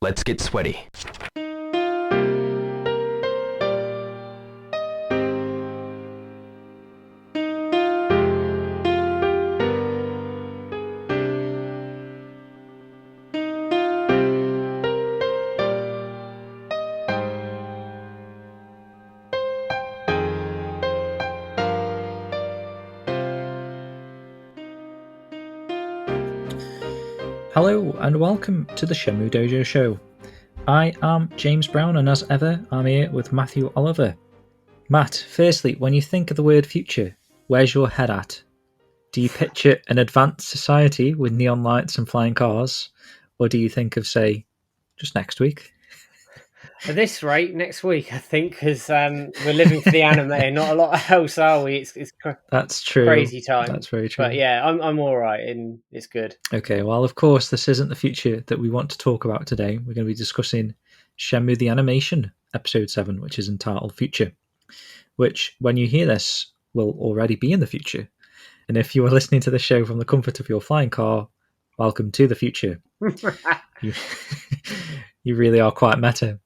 Let's get sweaty. Hello and welcome to the Shenmue Dojo show. I am James Brown and as ever I'm here with Matthew Oliver. Matt, firstly, when you think of the word future, where's your head at? Do you picture an advanced society with neon lights and flying cars? Or do you think of, say, just next week? At this rate, next week, I think, because we're living for the anime. Not a lot else, are we? It's That's true. crazy time. That's very true. But yeah, I'm all right, and it's good. Okay, well, of course, this isn't the future that we want to talk about today. We're going to be discussing Shenmue the Animation, Episode 7, which is entitled Future, which, when you hear this, will already be in the future. And if you are listening to the show from the comfort of your flying car, welcome to the future. You really are quite meta.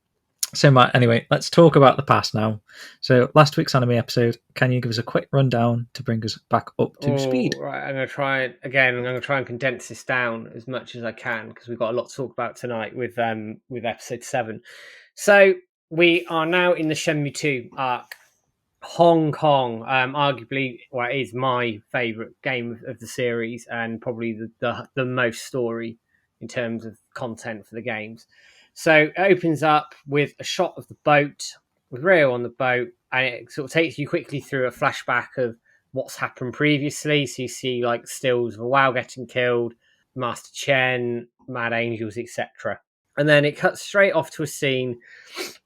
So, Matt, anyway, let's talk about the past now. So, last week's anime episode, can you give us a quick rundown to bring us back up to speed? Right, I'm going to try it again. I'm going to try and condense this down as much as I can because we've got a lot to talk about tonight with episode 7. So we are now in the Shenmue 2 arc. Hong Kong, arguably, well, it is my favourite game of the series and probably the most story in terms of content for the games. So it opens up with a shot of the boat, with Ryo on the boat, and it sort of takes you quickly through a flashback of what's happened previously. So you see like stills of a WoW getting killed, Master Chen, Mad Angels, etc. And then it cuts straight off to a scene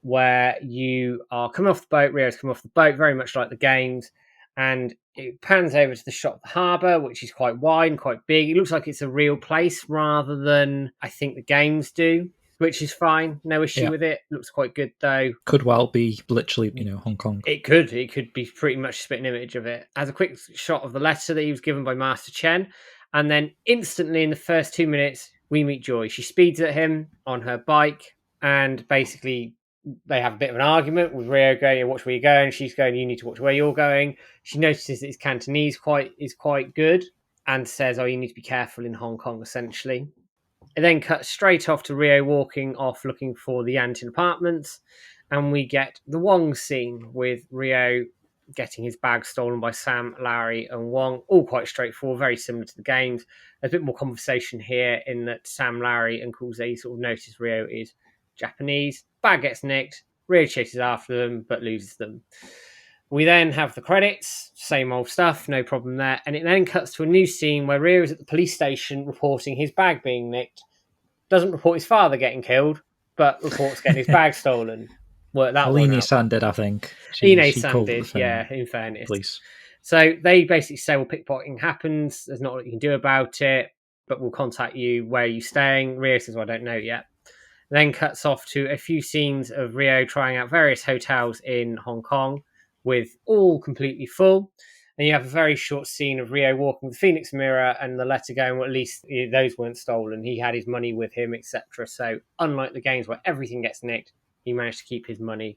where you are coming off the boat, Ryo's coming off the boat, very much like the games, and it pans over to the shot of the harbour, which is quite wide and quite big. It looks like it's a real place rather than I think the games do, which is fine. No issue with it. Looks quite good though. Could well be literally, Hong Kong. It could be pretty much a spitting image of it. As a quick shot of the letter that he was given by Master Chen, and then instantly in the first 2 minutes, we meet Joy. She speeds at him on her bike, and basically they have a bit of an argument with Ryo going, watch where you're going. She's going, you need to watch where you're going. She notices that his Cantonese is quite good and says, you need to be careful in Hong Kong, essentially. It then cuts straight off to Ryo walking off looking for the Antin apartments, and we get the Wong scene with Ryo getting his bag stolen by Sam, Larry, and Wong. All quite straightforward, very similar to the games. There's a bit more conversation here in that Sam, Larry, and Kuze sort of notice Ryo is Japanese. Bag gets nicked. Ryo chases after them, but loses them. We then have the credits, same old stuff, no problem there. And it then cuts to a new scene where Ryo is at the police station reporting his bag being nicked. Doesn't report his father getting killed, but reports getting his bag stolen. Work that one out. Aline-san did, I think. Ine-san did, yeah, in fairness. Police. So they basically say, well, pickpocketing happens. There's not what you can do about it, but we'll contact you. Where are you staying? Ryo says, well, I don't know yet. Then cuts off to a few scenes of Ryo trying out various hotels in Hong Kong with all completely full. And you have a very short scene of Ryo walking the Phoenix Mirror and the letter going, well, at least those weren't stolen. He had his money with him, etc. So unlike the games where everything gets nicked, he managed to keep his money,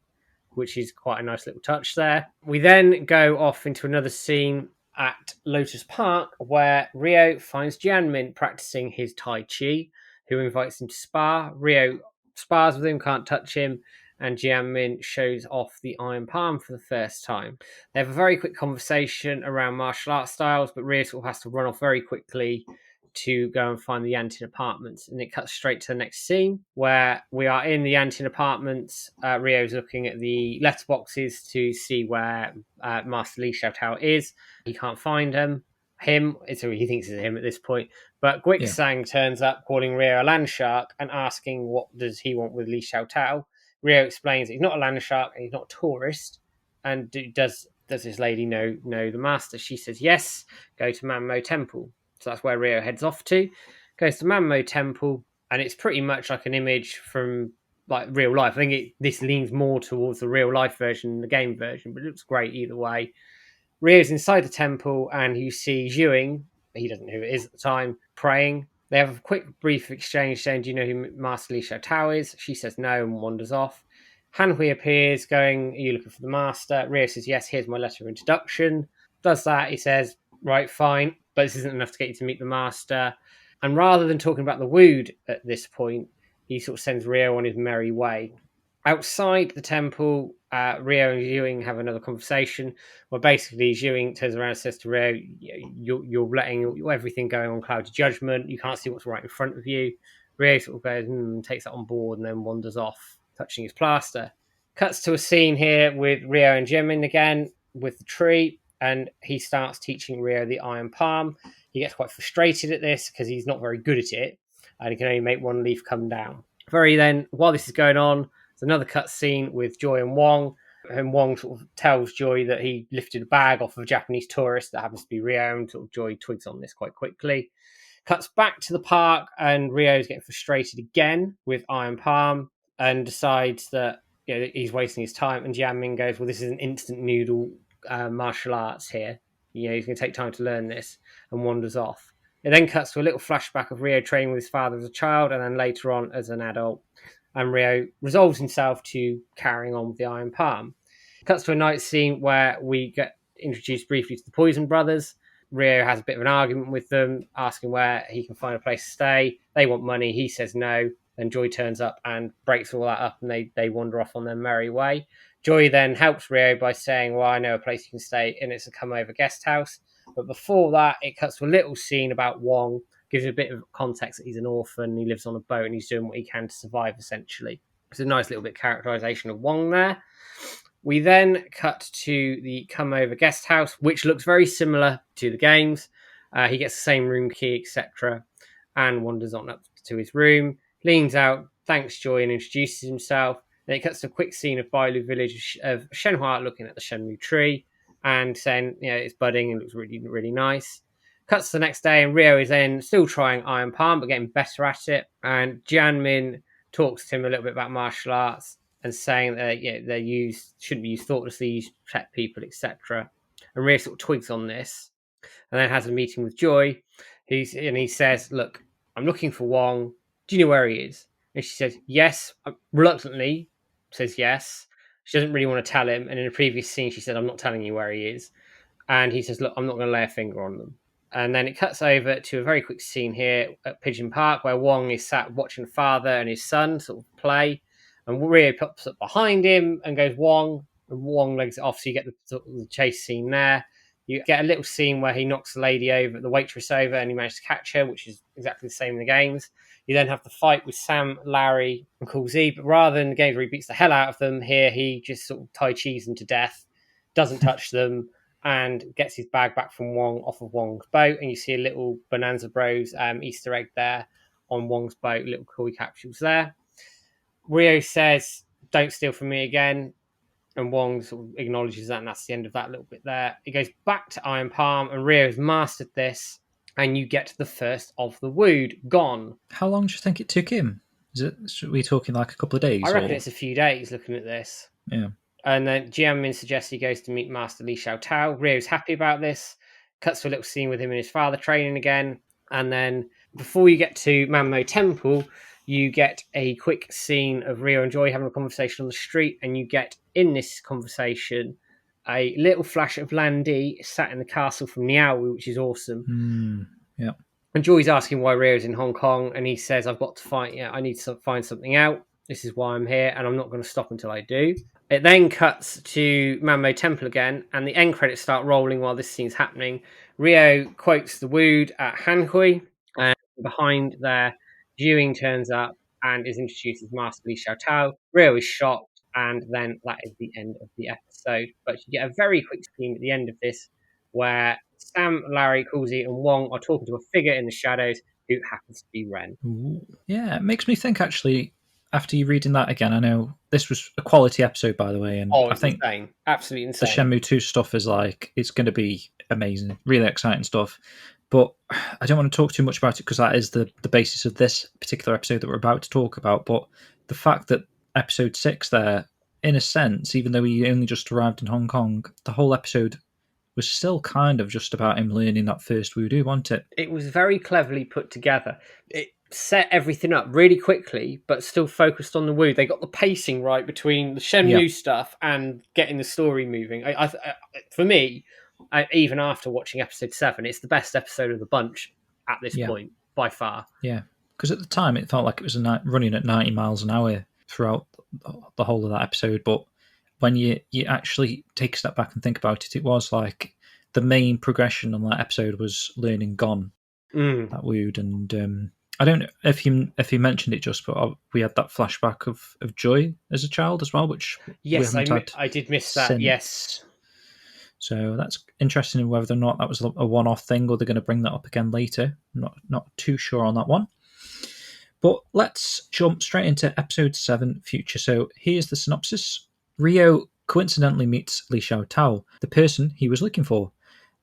which is quite a nice little touch there. We then go off into another scene at Lotus Park where Ryo finds Jianmin practicing his Tai Chi, who invites him to spar. Ryo spars with him, can't touch him, and Jianmin shows off the Iron Palm for the first time. They have a very quick conversation around martial arts styles, but Ryo sort of has to run off very quickly to go and find the Yantin apartments. And it cuts straight to the next scene where we are in the Yantin apartments. Ryo's looking at the letterboxes to see where Master Li Xiaotao is. He can't find him. So he thinks it's him at this point. But Guik Sang turns up calling Ryo a land shark and asking what does he want with Li Xiaotao. Ryo explains that he's not a land shark and he's not a tourist. And does this lady know the master? She says yes, go to Manmo Temple. So that's where Ryo heads off to. Goes to Manmo Temple, and it's pretty much like an image from like real life. I think this leans more towards the real life version than the game version, but it looks great either way. Ryo's inside the temple, and you see Zhuing, he doesn't know who it is at the time, praying. They have a quick, brief exchange saying, do you know who Master Li Xiaotao is? She says no and wanders off. Hanhui appears, going, are you looking for the Master? Ryo says, yes, here's my letter of introduction. Does that, he says, right, fine, but this isn't enough to get you to meet the Master. And rather than talking about the Wude at this point, he sort of sends Ryo on his merry way. Outside the temple, Ryo and Ewing have another conversation where basically Ewing turns around and says to Ryo, you're letting everything going on cloud of judgment. You can't see what's right in front of you. Ryo sort of goes, takes that on board and then wanders off, touching his plaster. Cuts to a scene here with Ryo and Jimin again with the tree, and he starts teaching Ryo the iron palm. He gets quite frustrated at this because he's not very good at it, and he can only make one leaf come down. While this is going on, there's another cut scene with Joy and Wong sort of tells Joy that he lifted a bag off of a Japanese tourist that happens to be Ryo, and sort of Joy twigs on this quite quickly. Cuts back to the park, and Ryo's getting frustrated again with Iron Palm and decides that he's wasting his time. And Jianmin goes, well, this is an instant noodle martial arts here. He's going to take time to learn this, and wanders off. It then cuts to a little flashback of Ryo training with his father as a child, and then later on as an adult. And Ryo resolves himself to carrying on with the Iron Palm. Cuts to a night scene where we get introduced briefly to the Poison Brothers. Ryo has a bit of an argument with them, asking where he can find a place to stay. They want money. He says no. Then Joy turns up and breaks all that up, and they wander off on their merry way. Joy then helps Ryo by saying, well, I know a place you can stay, and it's a come-over guest house. But before that, it cuts to a little scene about Wong, gives you a bit of context that he's an orphan, he lives on a boat, and he's doing what he can to survive, essentially. It's a nice little bit of characterization of Wong there. We then cut to the come-over guest house, which looks very similar to the games. He gets the same room key, etc., and wanders on up to his room, leans out, thanks Joy, and introduces himself. Then it cuts to a quick scene of Bailu village of Shenhua looking at the Shenmue tree and saying, it's budding and looks really, really nice. Cuts to the next day, and Ryo is then still trying Iron Palm, but getting better at it. And Jianmin talks to him a little bit about martial arts and saying that they shouldn't be used thoughtlessly, used to protect people, etc. And Ryo sort of twigs on this, and then has a meeting with Joy. He says, "Look, I'm looking for Wong. Do you know where he is?" And she says, "Yes." Reluctantly says yes. She doesn't really want to tell him. And in a previous scene, she said, "I'm not telling you where he is." And he says, "Look, I'm not going to lay a finger on them." And then it cuts over to a very quick scene here at Pigeon Park where Wong is sat watching father and his son sort of play. And Ryo pops up behind him and goes, Wong. And Wong legs it off, so you get the chase scene there. You get a little scene where he knocks the waitress over, and he manages to catch her, which is exactly the same in the games. You then have the fight with Sam, Larry, and Cool Z, but rather than the games where he beats the hell out of them, here he just sort of Tai Chi's them to death, doesn't touch them, and gets his bag back from Wong off of Wong's boat. And you see a little Bonanza Bros Easter egg there on Wong's boat, little koi capsules there. Ryo says, "Don't steal from me again." And Wong sort of acknowledges that, and that's the end of that little bit there. It goes back to Iron Palm, and Ryo has mastered this, and you get the first of the Wude gone. How long do you think it took him? Are we talking like a couple of days? I reckon it's a few days looking at this. Yeah. And then Jianmin suggests he goes to meet Master Li Xiaotao. Ryo's happy about this. Cuts to a little scene with him and his father training again. And then before you get to Manmo Temple, you get a quick scene of Ryo and Joy having a conversation on the street. And you get, in this conversation, a little flash of Lan Di sat in the castle from Niaowu, which is awesome. Yeah. And Joy's asking why Ryo's in Hong Kong. And he says, I've got to I need to find something out. This is why I'm here. And I'm not going to stop until I do. It then cuts to Manmo Temple again, and the end credits start rolling while this scene's happening. Ryo quotes the Wude at Hanhui, and behind there, Ewing turns up and is introduced as Master Li Xiaotao. Ryo is shocked, and then that is the end of the episode. But you get a very quick scene at the end of this where Sam, Larry, Coolsey, and Wong are talking to a figure in the shadows who happens to be Ren. Ooh. Yeah, it makes me think, actually, after you reading that again, I know this was a quality episode, by the way, and I think insane. Absolutely insane. The Shenmue 2 stuff is it's going to be amazing, really exciting stuff. But I don't want to talk too much about it because that is the basis of this particular episode that we're about to talk about. But the fact that episode 6 there, in a sense, even though he only just arrived in Hong Kong, the whole episode was still kind of just about him learning that first Wude, wasn't it? It was very cleverly put together. It set everything up really quickly, but still focused on the Wude. They got the pacing right between the Shenmue stuff and getting the story moving. For me, even after watching episode 7, it's the best episode of the bunch at this point, by far. Yeah, because at the time it felt like it was running at 90 miles an hour throughout the whole of that episode, but when you actually take a step back and think about it, it was like the main progression on that episode was learning Gon, that Wude, and I don't know if you mentioned it just, but we had that flashback of Joy as a child as well, which yes, we haven't had I did miss that. since. Yes, so that's interesting whether or not that was a one-off thing or they're going to bring that up again later. I'm not too sure on that one. But let's jump straight into episode 7, Future. So here's the synopsis. Ryo coincidentally meets Li Xiao Tao, the person he was looking for.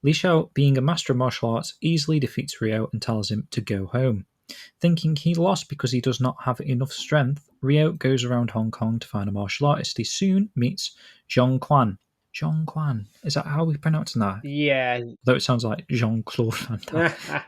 Li Xiao, being a master of martial arts, easily defeats Ryo and tells him to go home. Thinking he lost because he does not have enough strength, Ryo goes around Hong Kong to find a martial artist. He soon meets Zhong Quan. Zhong Quan. Is that how we pronounce that? Yeah. Though it sounds like Jean-Claude Van Damme.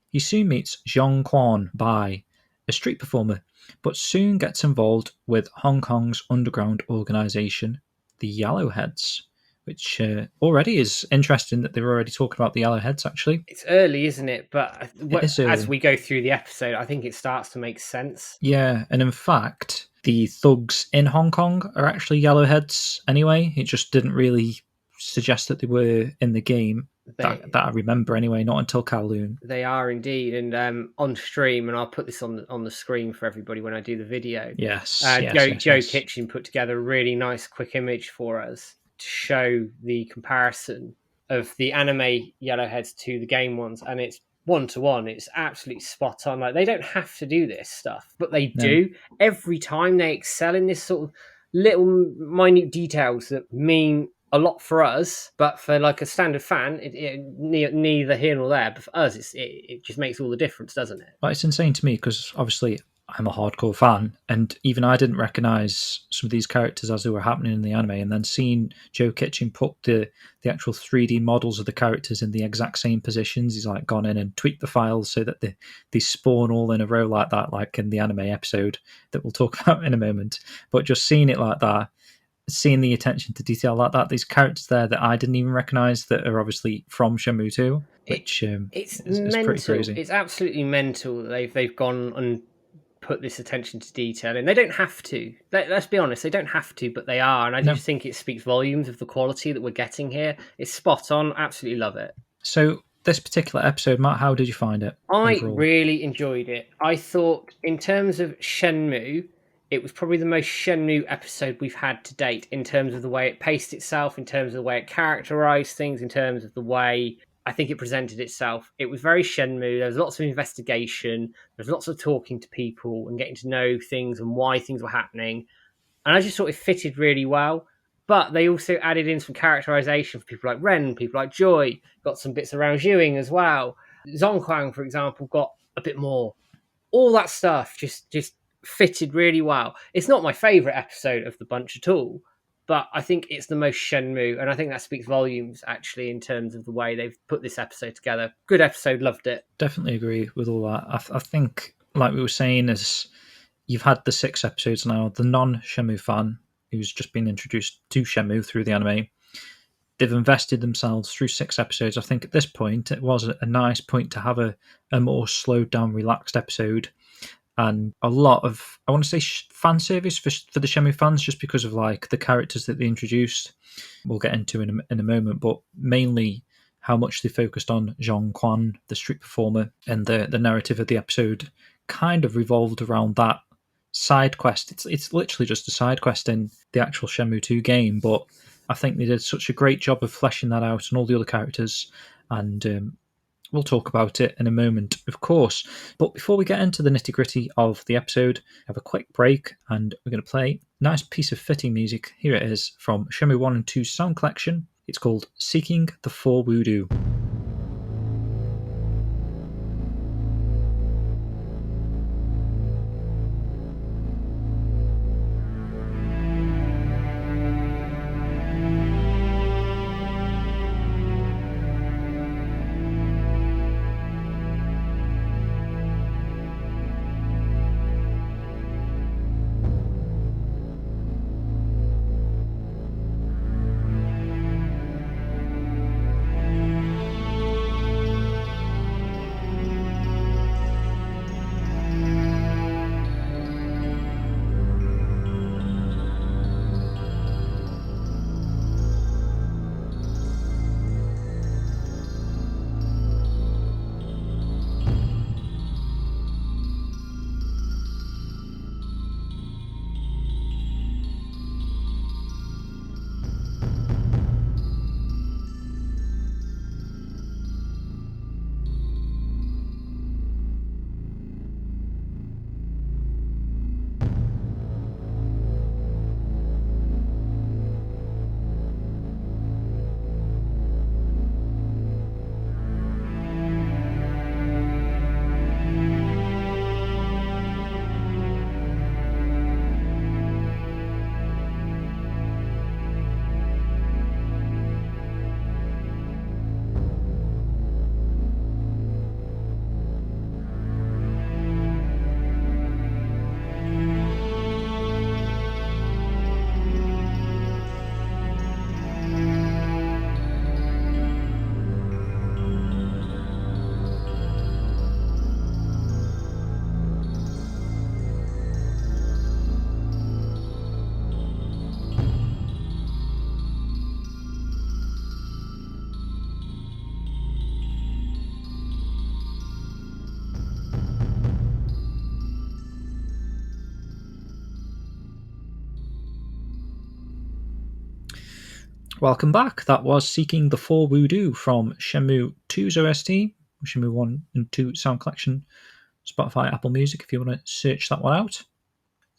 He soon meets Zhong Quan Bai, a street performer, but soon gets involved with Hong Kong's underground organisation, the Yellowheads, which already is interesting that they're already talking about the Yellowheads, actually. It's early, isn't it? But early. As we go through the episode, I think it starts to make sense. Yeah, and in fact, the thugs in Hong Kong are actually Yellowheads anyway. It just didn't really suggest that they were in the game. That I remember anyway, not until Kowloon. They are indeed, and on stream, and I'll put this on the screen for everybody when I do the video. Yes, Joe Kitchen put together a really nice quick image for us to show the comparison of the anime Yellowheads to the game ones, and it's 1-to-1. It's absolutely spot on. Like, they don't have to do this stuff, but they do. Every time they excel in this sort of little minute details that mean a lot for us, but for like a standard fan, neither here nor there. But for us, it just makes all the difference, doesn't it? Well, it's insane to me because obviously I'm a hardcore fan, and even I didn't recognise some of these characters as they were happening in the anime, and then seeing Joe Kitchen put the actual 3D models of the characters in the exact same positions. He's like gone in and tweaked the files so that they spawn all in a row like that, like in the anime episode that we'll talk about in a moment. But just seeing it like that, seeing the attention to detail like that, these characters there that I didn't even recognise that are obviously from Shenmue 2, which it's is pretty crazy. It's absolutely mental that they've gone and put this attention to detail, and they don't have to. Let's be honest, they don't have to, but they are, and I just think it speaks volumes of the quality that we're getting here. It's spot on. Absolutely love it. So this particular episode, Matt, how did you find it? I overall? Really enjoyed it. I thought, in terms of Shenmue, it was probably the most Shenmue episode we've had to date in terms of the way it paced itself, in terms of the way it characterized things, in terms of the way I think it presented itself. It was very Shenmue. There was lots of investigation. There was lots of talking to people and getting to know things and why things were happening. And I just thought it fitted really well. But they also added in some characterization for people like Ren, people like Joy, got some bits around Ewing as well. Zhongquang, for example, got a bit more. All that stuff just fitted really well. It's not my favourite episode of the bunch at all, but I think it's the most Shenmue, and I think that speaks volumes, actually, in terms of the way they've put this episode together. Good episode, loved it. Definitely agree with all that. I think, like we were saying, is you've had the 6 episodes now. The non-Shenmue fan who's just been introduced to Shenmue through the anime, they've invested themselves through 6 episodes. I think at this point, it was a nice point to have a more slowed down, relaxed episode. And a lot of, I want to say, fan service for the Shenmue fans, just because of like the characters that they introduced. We'll get into in a moment, but mainly how much they focused on Zhong Quan, the street performer, and the narrative of the episode kind of revolved around that side quest. It's literally just a side quest in the actual Shenmue 2 game, but I think they did such a great job of fleshing that out and all the other characters, and we'll talk about it in a moment, of course. But before we get into the nitty-gritty of the episode, have a quick break, and we're going to play a nice piece of fitting music. Here it is from Shenmue 1 and 2 sound collection. It's called Seeking the Four Wude. Welcome back. That was Seeking the Four Wude from Shenmue 2's OST, Shenmue 1 and 2 Sound Collection, Spotify, Apple Music, if you want to search that one out.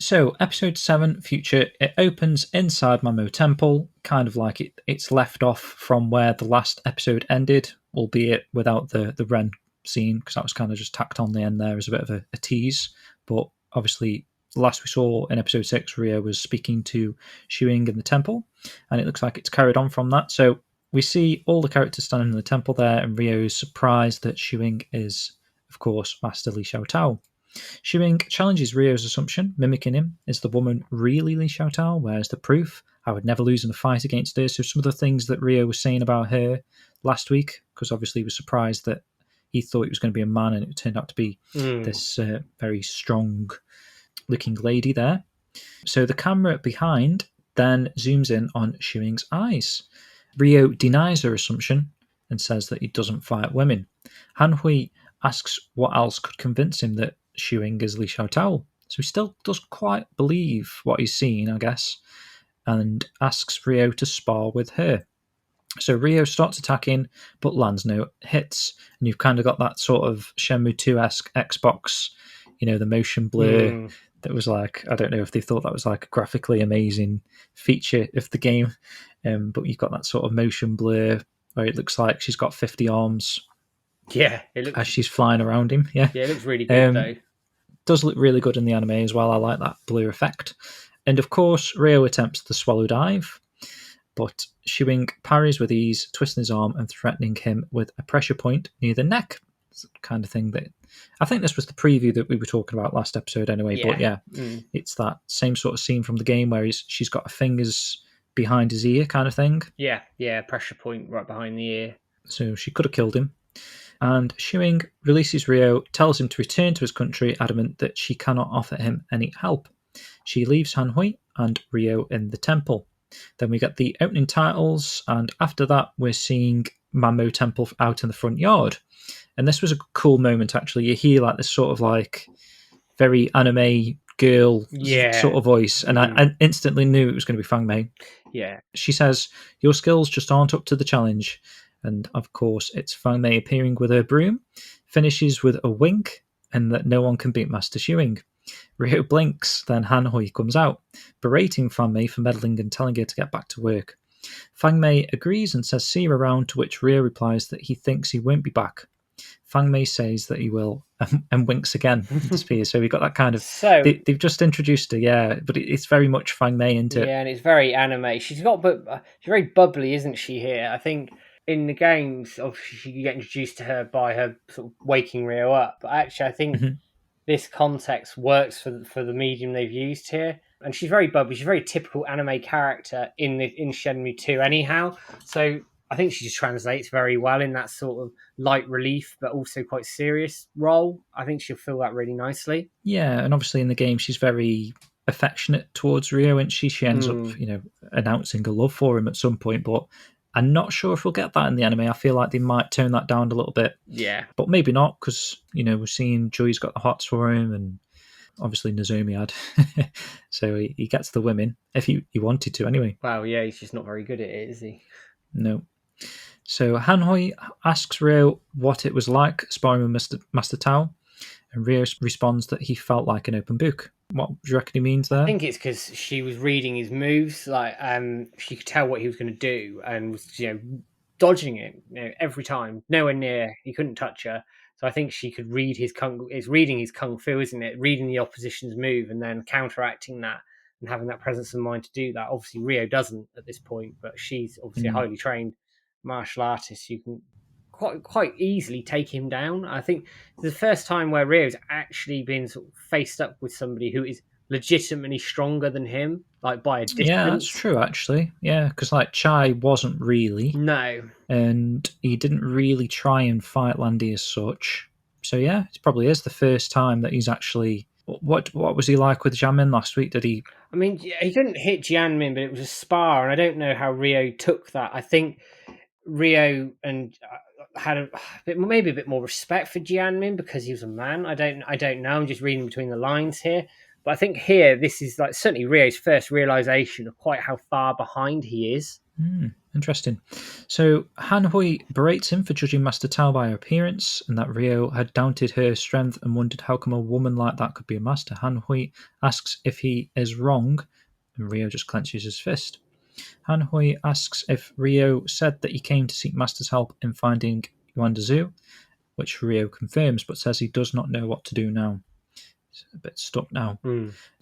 So, episode 7, Future, it opens inside Mamo Temple, kind of like it's left off from where the last episode ended, albeit without the Ren scene, because that was kind of just tacked on the end there as a bit of a tease. But obviously, the last we saw in episode 6, Ryo was speaking to Shuing in the temple, and it looks like it's carried on from that. So, we see all the characters standing in the temple there, and Ryo's surprised that Shuing is, of course, Master Li Xiaotao. Shuing challenges Ryo's assumption, mimicking him. Is the woman really Li Xiaotao? Where's the proof? I would never lose in a fight against her. So some of the things that Ryo was saying about her last week, because obviously he was surprised that he thought it was going to be a man and it turned out to be this very strong-looking lady there. So the camera behind then zooms in on Shuing's eyes. Ryo denies her assumption and says that he doesn't fight women. Han Hui asks what else could convince him that Shuing is Li Xiaotao. So he still doesn't quite believe what he's seen, I guess, and asks Ryo to spar with her. So Ryo starts attacking, but lands no hits, and you've kind of got that sort of Shenmue 2-esque Xbox, the motion blur that was like, I don't know if they thought that was like a graphically amazing feature of the game, but you've got that sort of motion blur where it looks like she's got 50 arms. Yeah, it looks as she's flying around him. Yeah, it looks really good though. Does look really good in the anime as well. I like that blur effect. And of course, Ryo attempts the swallow dive, but Shuing parries with ease, twisting his arm and threatening him with a pressure point near the neck. It's the kind of thing that I think this was the preview that we were talking about last episode anyway. Yeah. But yeah, it's that same sort of scene from the game where she's got her fingers behind his ear kind of thing. Yeah, pressure point right behind the ear. So she could have killed him. And Shuing releases Ryo, tells him to return to his country, adamant that she cannot offer him any help. She leaves Han Hui and Ryo in the temple. Then we get the opening titles, and after that we're seeing Mamo Temple out in the front yard. And this was a cool moment, actually. You hear like this sort of like very anime girl sort of voice, and I instantly knew it was going to be Fang Mei. Yeah. She says, "Your skills just aren't up to the challenge." And of course, it's Fang Mei appearing with her broom, finishes with a wink, and that no one can beat Master Shuing. Ryo blinks, then Han Hui comes out, berating Fang Mei for meddling and telling her to get back to work. Fang Mei agrees and says see you around, to which Ryo replies that he thinks he won't be back. Fang Mei says that he will, and winks again and disappears. So we got that kind of... So they've just introduced her, yeah, but it's very much Fang Mei, isn't it? Yeah, and it's very anime. She's very bubbly, isn't she, here? I think in the games, obviously, you get introduced to her by her sort of waking Ryo up. But actually, I think this context works for the medium they've used here. And she's very bubbly. She's a very typical anime character in Shenmue 2 anyhow. So I think she just translates very well in that sort of light relief, but also quite serious role. I think she'll fill that really nicely. Yeah, and obviously in the game, she's very affectionate towards Ryo, and she ends up, announcing a love for him at some point, but I'm not sure if we'll get that in the anime. I feel like they might tone that down a little bit. Yeah. But maybe not, because, we're seeing Joey's got the hots for him, and obviously Nozomi had. So he gets the women, if he wanted to anyway. Wow, yeah, he's just not very good at it, is he? No. So Han Hui asks Ryo what it was like sparring with Master Tao, and Ryo responds that he felt like an open book. What do you reckon he means there? I think it's because she was reading his moves, like she could tell what he was going to do, and was dodging it every time, nowhere near. He couldn't touch her, so I think she could read his kung. It's reading his kung fu, isn't it? Reading the opposition's move and then counteracting that and having that presence of mind to do that. Obviously, Ryo doesn't at this point, but she's obviously a highly trained martial artist. You can quite easily take him down. I think it's the first time where Ryo's actually been sort of faced up with somebody who is legitimately stronger than him, like by a distance. Yeah, that's true, actually. Yeah, because like Chai wasn't really. No. And he didn't really try and fight Landy as such. So yeah, it probably is the first time that he's actually... What was he like with Jianmin last week? Did he... I mean, he didn't hit Jianmin, but it was a spar, and I don't know how Ryo took that. I think Ryo and had maybe a bit more respect for Jianmin because he was a man. I don't know. I'm just reading between the lines here. But I think here, this is like certainly Ryo's first realization of quite how far behind he is. Interesting. So Han-Hui berates him for judging Master Tao by her appearance, and that Ryo had doubted her strength and wondered how come a woman like that could be a master. Han-Hui asks if he is wrong, and Ryo just clenches his fist. Han-Hui asks if Ryo said that he came to seek Master's help in finding Yuan Zhu, which Ryo confirms, but says he does not know what to do now. He's a bit stuck now.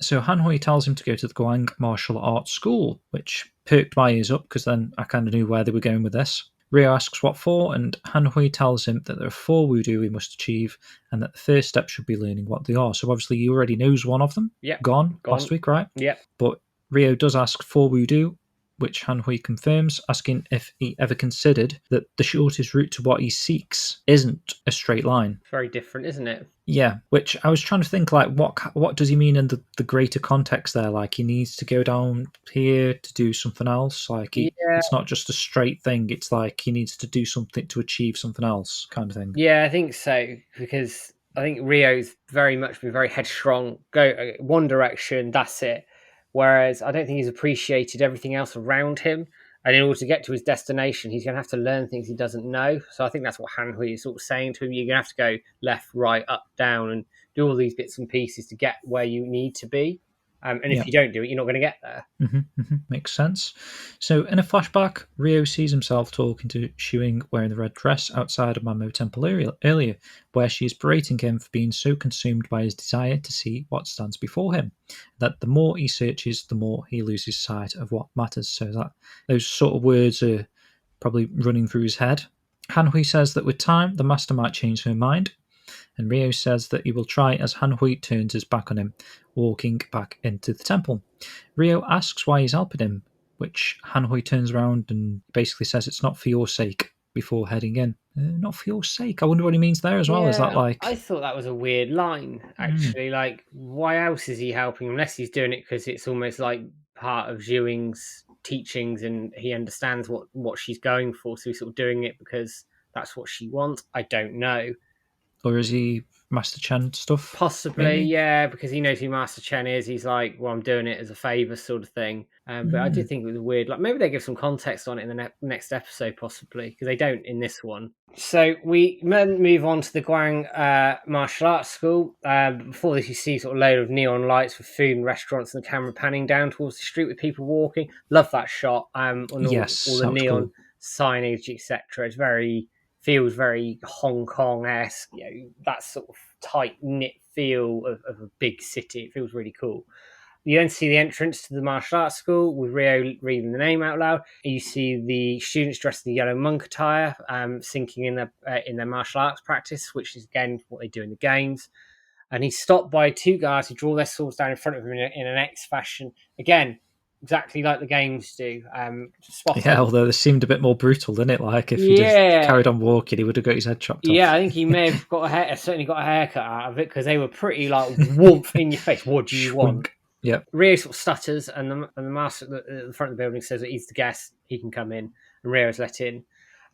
So Han-Hui tells him to go to the Guang Martial Arts School, which perked my ears up because then I kind of knew where they were going with this. Ryo asks what for, and Han-Hui tells him that there are 4 Wude he must achieve, and that the first step should be learning what they are. So obviously he already knows one of them. Yeah. Gone last week, right? Yeah. But Ryo does ask 4 Wude, which Han-Hui confirms, asking if he ever considered that the shortest route to what he seeks isn't a straight line. Very different, isn't it? Yeah, which I was trying to think, like, what does he mean in the greater context there? Like, he needs to go down here to do something else? Like, it's not just a straight thing, it's like he needs to do something to achieve something else, kind of thing. Yeah, I think so, because I think Rio's very much been very headstrong, go one direction, that's it. Whereas I don't think he's appreciated everything else around him. And in order to get to his destination, he's going to have to learn things he doesn't know. So I think that's what Han-Hui is sort of saying to him. You're going to have to go left, right, up, down, and do all these bits and pieces to get where you need to be. And if you don't do it, you're not going to get there. Makes sense. So in a flashback, Ryo sees himself talking to Shuing wearing the red dress outside of Manmo Temple earlier, where she is berating him for being so consumed by his desire to see what stands before him, that the more he searches, the more he loses sight of what matters. So that those sort of words are probably running through his head. Han-Hui says that with time, the master might change her mind, and Ryo says that he will try as Han-Hui turns his back on him, walking back into the temple. Ryo asks why he's helping him, which Han-Hui turns around and basically says it's not for your sake before heading in. Not for your sake. I wonder what he means there as well. Is that like... I thought that was a weird line, actually. Like, why else is he helping unless he's doing it because it's almost like part of Zhuing's teachings and he understands what she's going for, so he's sort of doing it because that's what she wants? I don't know. Or is he Master Chen stuff? Possibly, maybe? yeah, because he knows who Master Chen is. He's like, well, I'm doing it as a favour sort of thing. But I did think it was weird. Like, maybe they give some context on it in the next episode, possibly, because they don't in this one. So we then move on to the Guang Martial Arts School. Before this, you see sort of a load of neon lights with food and restaurants and the camera panning down towards the street with people walking. Love that shot. On all the neon cool signage, etc. It's feels very Hong Kong-esque, that sort of tight-knit feel of a big city. It feels really cool. You then see the entrance to the martial arts school with Ryo reading the name out loud. You see the students dressed in the yellow monk attire, syncing in their martial arts practice, which is, again, what they do in the games. And he's stopped by 2 guards who draw their swords down in front of him in an X fashion. Again, exactly like the games do. Although this seemed a bit more brutal, didn't it? Like, if he just carried on walking, he would have got his head chopped off. Yeah, I think he may have certainly got a haircut out of it, because they were pretty, like, woof in your face. What do you want? Yeah. Ryo sort of stutters, and the master at the front of the building says that he's the guest, he can come in, and Ryo's let in.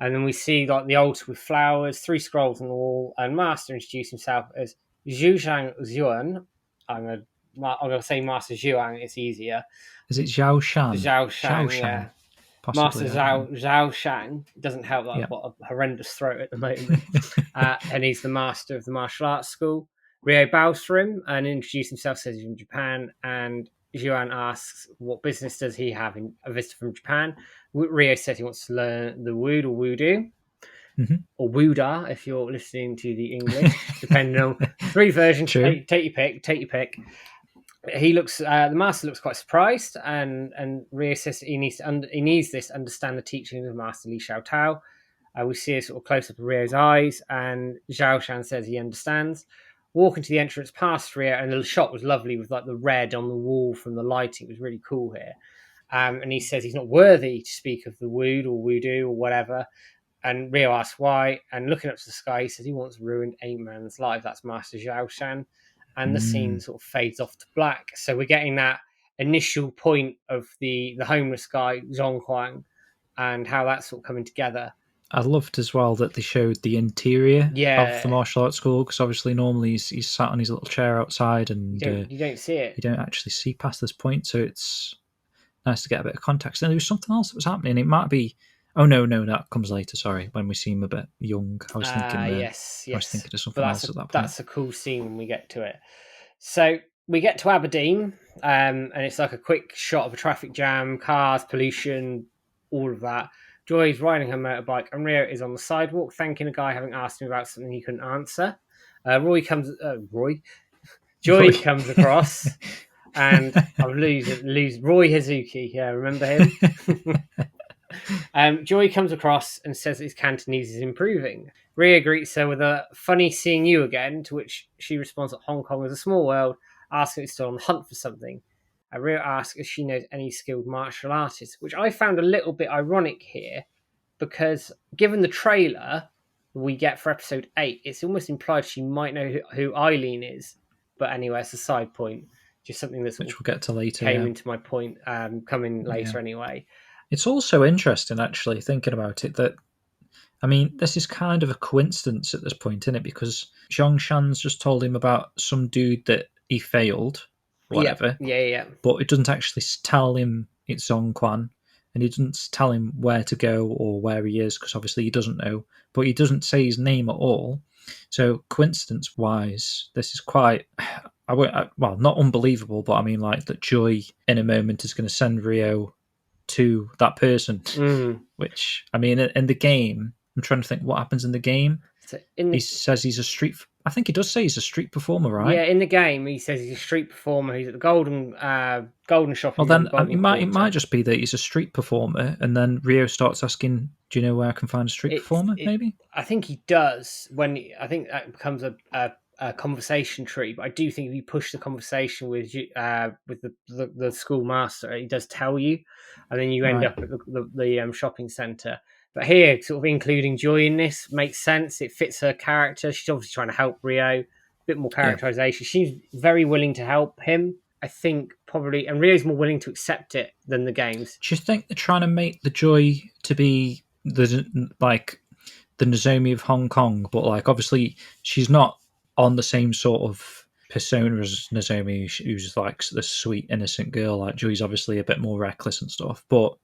And then we see, like, the altar with flowers, 3 scrolls on the wall, and Master introduced himself as Zhuang Yuan. I'm going to say Master Zhuang, it's easier. Is it Zhao Shan? Zhao Shan, yeah. Possibly, Master Zhao Shang. Doesn't help that I've got a horrendous throat at the moment. And he's the master of the martial arts school. Ryo bows for him and introduces himself, says he's from Japan, and Yuan asks what business does he have in a visitor from Japan. Ryo says he wants to learn the Wude or Wudu. Or Wuda, if you're listening to the English, depending on 3 versions. Take your pick. He looks. The master looks quite surprised, and Ryo says he needs this to understand the teaching of Master Li Xiao Tao. We see a sort of close up of Ryo's eyes, and Zhao Shan says he understands. Walk into the entrance past Ryo, and the shot was lovely with, like, the red on the wall from the lighting. It was really cool here. And he says he's not worthy to speak of the Wude or Wudu or whatever. And Ryo asks why, and looking up to the sky, he says he wants ruined a man's life. That's Master Zhao Shan. And the scene sort of fades off to black. So we're getting that initial point of the homeless guy, Zhonghuang, and how that's sort of coming together. I loved as well that they showed the interior of the martial arts school, because obviously normally he's sat on his little chair outside, and you don't see it. You don't actually see past this point, so it's nice to get a bit of context. And there was something else that was happening. It might be. Oh no, that comes later. Sorry, when we see him a bit young. I was thinking. Yes. I was thinking of But something else at that point. That's a cool scene when we get to it. So we get to Aberdeen, and it's like a quick shot of a traffic jam, cars, pollution, all of that. Joy's riding her motorbike, and Rio is on the sidewalk, thanking a guy having asked him about something he couldn't answer. Joy comes across, and I've lose Roy Hazuki. Yeah, remember him? Joy comes across and says that his Cantonese is improving. Ria greets her with a "funny seeing you again," to which she responds that Hong Kong is a small world, asking if it's still on the hunt for something. Ria asks if she knows any skilled martial artists, which I found a little bit ironic here, because given the trailer we get for episode 8, it's almost implied she might know who Eileen is. But anyway, it's a side point. Just something that's which we'll get to later. Came into my point coming later anyway. It's also interesting, actually, thinking about it, that, I mean, this is kind of a coincidence at this point, isn't it? Because Zhongshan's just told him about some dude that he failed, whatever. Yeah. But it doesn't actually tell him it's Zhongquan, and he doesn't tell him where to go or where he is, because obviously he doesn't know. But he doesn't say his name at all. So coincidence-wise, this is quite... well, not unbelievable, but I mean, like, that Joy, in a moment, is going to send Rio to that person, which, I mean, in the game, I'm trying to think what happens in the game. So he says he's a street... I think he does say he's a street performer, right? Yeah, in the game, he says he's a street performer. He's at the Golden Shopping. Well, then it might just be that he's a street performer, and then Rio starts asking, "Do you know where I can find a street performer?" Maybe. I think he does. I think that becomes a conversation tree, but I do think if you push the conversation with the schoolmaster, he does tell you, and then you end up at the shopping centre. But here, sort of including Joy in this makes sense. It fits her character. She's obviously trying to help Rio. A bit more characterization. She's very willing to help him. I think probably, and Rio's more willing to accept it than the games. Do you think they're trying to make the Joy to be the Nozomi of Hong Kong, but like obviously she's not on the same sort of persona as Nozomi, who's like the sweet innocent girl. Like Joy's obviously a bit more reckless and stuff, but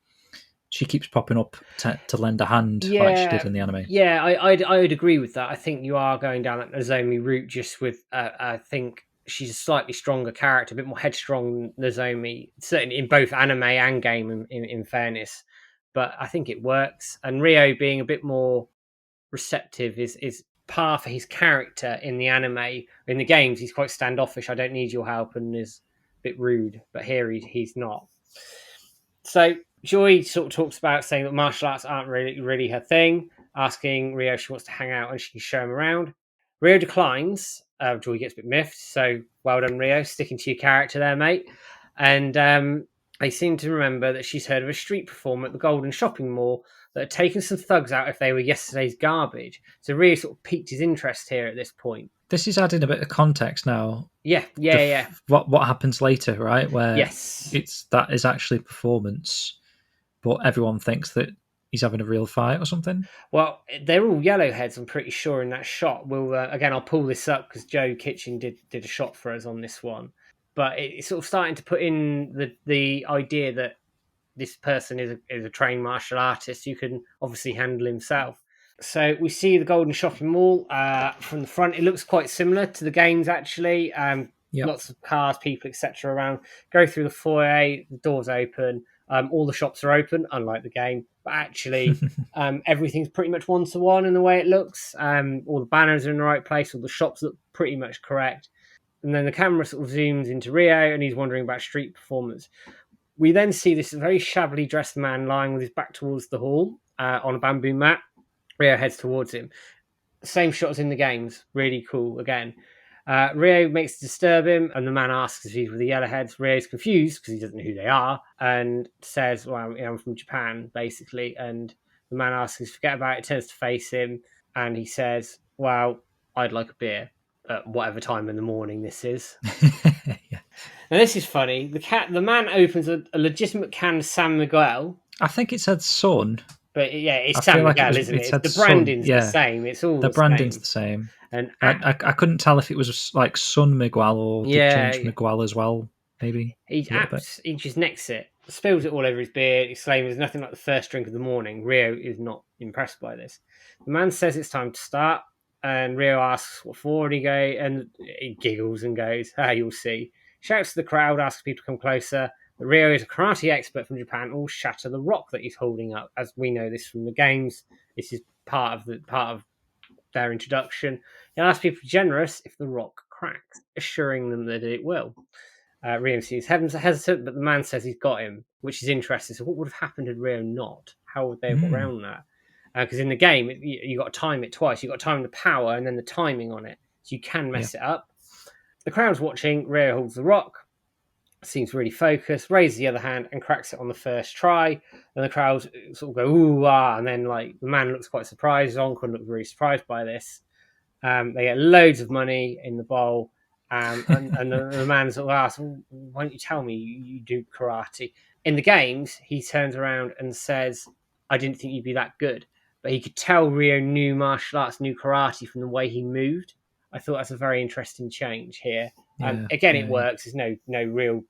she keeps popping up to lend a hand like she did in the anime. Yeah, I would agree with that. I think you are going down that Nozomi route, just with I think she's a slightly stronger character, a bit more headstrong than Nozomi, certainly in both anime and game, in fairness. But I think it works. And Rio being a bit more receptive is par for his character in the anime. In the games, he's quite standoffish. I don't need your help, and is a bit rude. But here he's not. So Joy sort of talks about saying that martial arts aren't really her thing, asking Rio if she wants to hang out and she can show him around. Rio declines. Joy gets a bit miffed, so well done, Rio, sticking to your character there, mate. And they seem to remember that she's heard of a street performer at the Golden Shopping Mall that had taken some thugs out if they were yesterday's garbage. So Rio sort of piqued his interest here at this point. This is adding a bit of context now. Yeah. What happens later, right? Where that is actually performance, but everyone thinks that he's having a real fight or something. Well, they're all yellowheads, I'm pretty sure, in that shot. We'll again, I'll pull this up because Joe Kitchen did a shot for us on this one. But it's sort of starting to put in the idea that this person is a trained martial artist who can obviously handle himself. So we see the Golden Shopping Mall from the front. It looks quite similar to the games, actually. Lots of cars, people, etc. around. Go through the foyer, the doors open. All the shops are open, unlike the game. But actually, everything's pretty much one-to-one in the way it looks. All the banners are in the right place. All the shops look pretty much correct. And then the camera sort of zooms into Rio, and he's wondering about street performers. We then see this very shabbily dressed man lying with his back towards the hall on a bamboo mat. Rio heads towards him. Same shot as in the games. Really cool again. Rio makes to disturb him, and the man asks if he's with the Yellowheads. Rio's confused because he doesn't know who they are, and says, well, I'm from Japan, basically. And the man asks him to forget about it, turns to face him, and he says, well, I'd like a beer at whatever time in the morning this is. Now, this is funny. The man opens a legitimate can of San Miguel. I think it said Sun. But yeah, it's San Miguel, isn't it? The branding's the same. It's all the branding's the same. And I couldn't tell if it was like Sun Miguel or did change Miguel as well. Maybe he just nicks it. spills it all over his beard, exclaiming, "There's nothing like the first drink of the morning." Ryo is not impressed by this. The man says it's time to start, and Ryo asks what for, and he giggles and goes, "Ah, you'll see." Shouts to the crowd, asks people to come closer. But Ryo is a karate expert from Japan, will shatter the rock that he's holding up. As we know this from the games, this is part of their introduction. He'll ask people to be generous if the rock cracks, assuring them that it will. Ryo sees Heaven's hesitant, but the man says he's got him, which is interesting. So what would have happened had Ryo not? How would they have got around that? Because in the game, you got to time it twice. You got to time the power and then the timing on it, so you can mess it up. The crowd's watching. Ryo holds the rock, seems really focused, raises the other hand and cracks it on the first try. And the crowd sort of go, ooh, ah, and then like the man looks quite surprised. Zonkun looks really surprised by this. They get loads of money in the bowl. And the man sort of asks, why don't you tell me you do karate? In the games, he turns around and says, I didn't think you'd be that good. But he could tell Ryo knew martial arts, knew karate from the way he moved. I thought that's a very interesting change here. It works. There's no real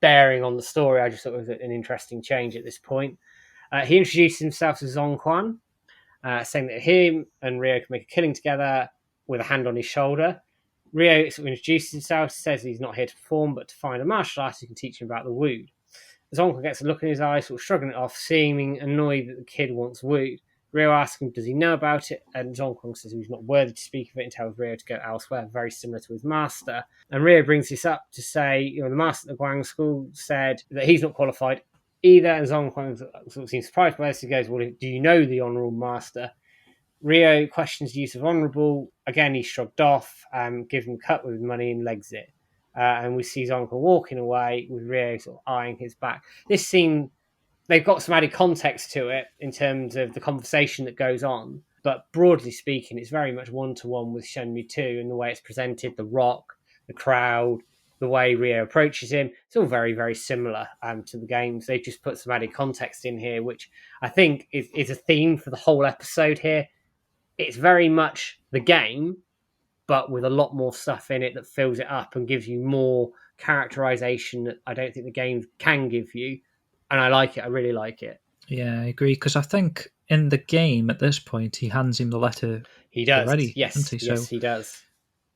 bearing on the story. I just thought it was an interesting change at this point. He introduces himself as Zonkwan, saying that him and Ryo can make a killing together with a hand on his shoulder. Ryo sort of introduces himself, says he's not here to perform, but to find a martial artist who can teach him about the Wude. Zonkwan gets a look in his eyes, sort of shrugging it off, seeming annoyed that the kid wants Wude. Ryo asks him, does he know about it? And Zonkwan says he's not worthy to speak of it and tells Ryo to go elsewhere, very similar to his master. And Ryo brings this up to say, the master at the Guang school said that he's not qualified either. And Zonkwan sort of seems surprised by this. He goes, well, do you know the honourable master? Ryo questions the use of honourable. Again, he's shrugged off, gives him a cut with money and legs it. And we see Zonkwan walking away with Ryo sort of eyeing his back. This scene, they've got some added context to it in terms of the conversation that goes on. But broadly speaking, it's very much one-to-one with Shenmue 2 and the way it's presented, the rock, the crowd, the way Ryo approaches him. It's all very, very similar to the games. They've just put some added context in here, which I think is a theme for the whole episode here. It's very much the game, but with a lot more stuff in it that fills it up and gives you more characterization that I don't think the game can give you. And I like it. I really like it. Yeah, I agree. Because I think in the game at this point, he hands him the letter. He does. Already, yes, he? yes, he does.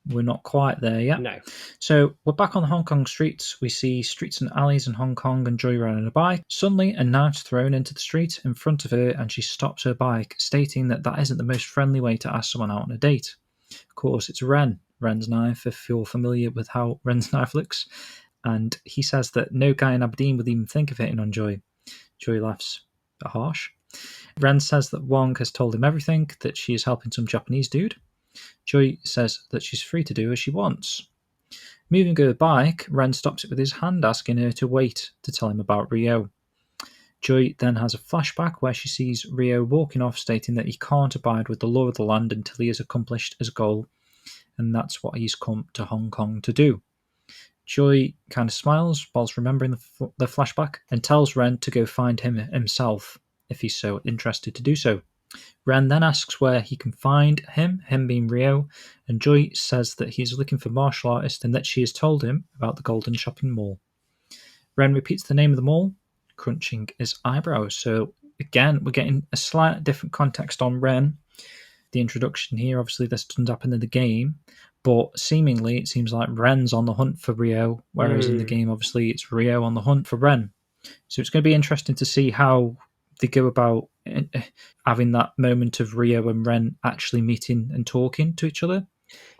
We're not quite there yet. No. So we're back on the Hong Kong streets. We see streets and alleys in Hong Kong and Joy riding a bike. Suddenly, a knife's thrown into the street in front of her and she stops her bike, stating that isn't the most friendly way to ask someone out on a date. Of course, it's Ren's knife, if you're familiar with how Ren's knife looks. And he says that no guy in Aberdeen would even think of hitting on Joy. Joy laughs. A bit harsh. Ren says that Wong has told him everything, that she is helping some Japanese dude. Joy says that she's free to do as she wants. Moving her bike, Ren stops it with his hand, asking her to wait to tell him about Ryo. Joy then has a flashback where she sees Ryo walking off, stating that he can't abide with the law of the land until he has accomplished his goal, and that's what he's come to Hong Kong to do. Joy kind of smiles whilst remembering the flashback and tells Ren to go find him himself if he's so interested to do so. Ren then asks where he can find him being Ryo, and Joy says that he's looking for martial artists and that she has told him about the Golden Shopping Mall. Ren repeats the name of the mall, crunching his eyebrows. So again, we're getting a slight different context on Ren. The introduction here, obviously this doesn't happen in the game, but seemingly it seems like Ren's on the hunt for Ryo, whereas in the game, obviously, it's Ryo on the hunt for Ren. So it's going to be interesting to see how they go about having that moment of Ryo and Ren actually meeting and talking to each other.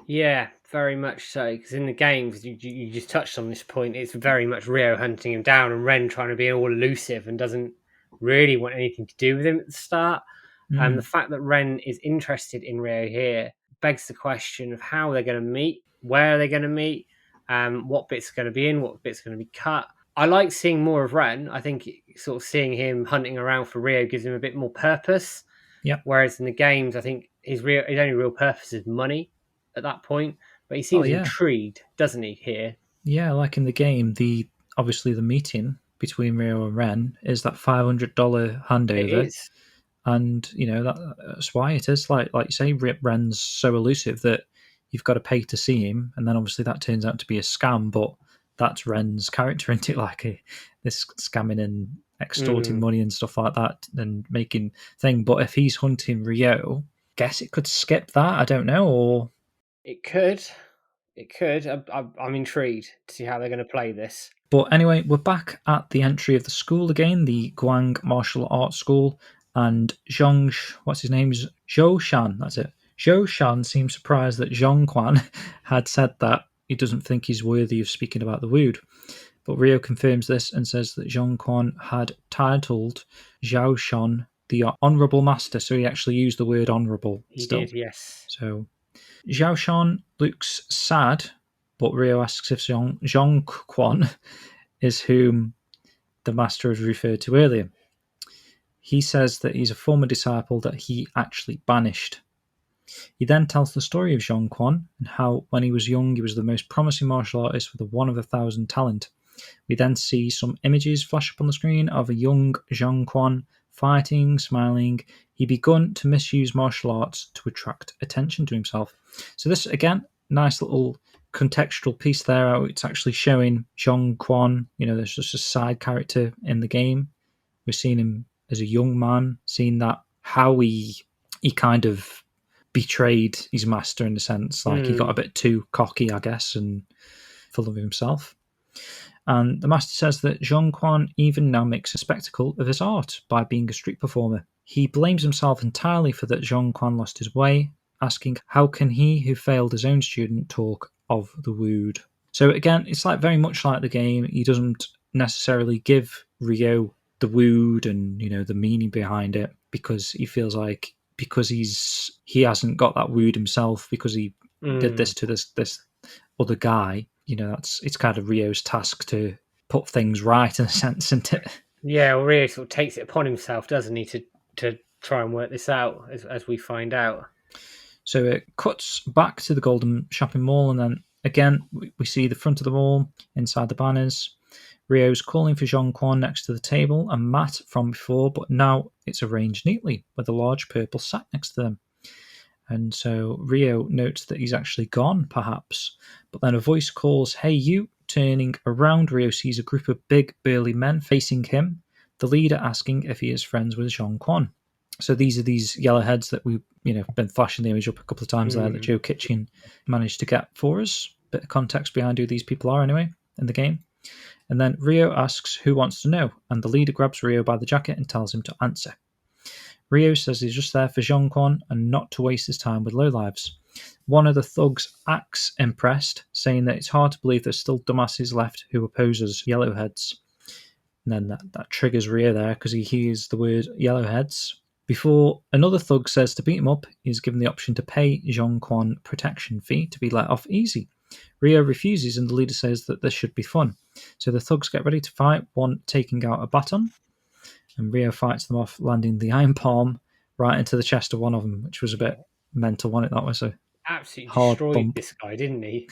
Yeah, very much so. Because in the games, you just touched on this point, it's very much Ryo hunting him down and Ren trying to be all elusive and doesn't really want anything to do with him at the start. And the fact that Ren is interested in Ryo here begs the question of how they're going to meet, where they're going to meet, what bits are going to be in, what bits are going to be cut. I like seeing more of Ren. I think sort of seeing him hunting around for Ryo gives him a bit more purpose. Yeah. Whereas in the games, I think his only real purpose is money at that point. But he seems intrigued, doesn't he, here? Yeah, like in the game, obviously the meeting between Ryo and Ren is that $500 handover. It is. And, that's why it is. Like you say, Ren's so elusive that you've got to pay to see him. And then obviously that turns out to be a scam. But that's Ren's character, isn't it? Like this scamming and extorting money and stuff like that and making thing. But if he's hunting Ryo, guess it could skip that. I don't know. Or it could. I'm intrigued to see how they're going to play this. But anyway, we're back at the entry of the school again, the Guang Martial Arts School, and what's his name? Zhou Shan, that's it. Zhou Shan seems surprised that Zhong Quan had said that he doesn't think he's worthy of speaking about the Wude. But Ryo confirms this and says that Zhong Quan had titled Zhao Shan the Honourable Master, so he actually used the word honourable. He did, yes. So Zhao Shan looks sad, but Ryo asks if Zhong Quan is whom the master had referred to earlier. He says that he's a former disciple that he actually banished. He then tells the story of Zhong Quan and how when he was young he was the most promising martial artist with a 1 of 1,000 talent. We then see some images flash up on the screen of a young Zhong Quan fighting, smiling. He begun to misuse martial arts to attract attention to himself. So this, again, nice little contextual piece there. It's actually showing Zhong Quan, there's just a side character in the game. We're seeing him as a young man, seeing that how he kind of betrayed his master in a sense. Like he got a bit too cocky, I guess, and full of himself. And the master says that Zhong Quan even now makes a spectacle of his art by being a street performer. He blames himself entirely for that Zhong Quan lost his way, asking how can he who failed his own student talk of the Wude. So again, it's like very much like the game. He doesn't necessarily give Ryo the Wude and the meaning behind it because he feels like because he hasn't got that Wude himself because he did this to this other guy. It's kind of Ryo's task to put things right in a sense, isn't it? Yeah, well, Ryo sort of takes it upon himself, doesn't he, to try and work this out as we find out. So it cuts back to the Golden Shopping Mall, and then again we see the front of the mall inside the banners. Ryo's calling for Zhong Quan next to the table and Matt from before, but now it's arranged neatly with a large purple sack next to them. And so Ryo notes that he's actually gone, perhaps. But then a voice calls, "Hey, you!" Turning around, Ryo sees a group of big, burly men facing him, the leader asking if he is friends with Zhong Quan. So these are these yellowheads that we've been flashing the image up a couple of times there that Joe Kitchen managed to get for us. Bit of context behind who these people are anyway in the game. And then Ryo asks who wants to know, and the leader grabs Ryo by the jacket and tells him to answer. Ryo says he's just there for Zhong Quan and not to waste his time with lowlives. One of the thugs acts impressed, saying that it's hard to believe there's still dumbasses left who oppose us yellowheads. And then that triggers Ryo there because he hears the word yellowheads. Before another thug says to beat him up, he's given the option to pay Zhong Quan protection fee to be let off easy. Ryo refuses and the leader says that this should be fun. So the thugs get ready to fight, one taking out a baton. And Ryo fights them off, landing the iron palm right into the chest of one of them, which was a bit mental, wasn't it? That was a absolutely hard destroyed bump. This guy, didn't he?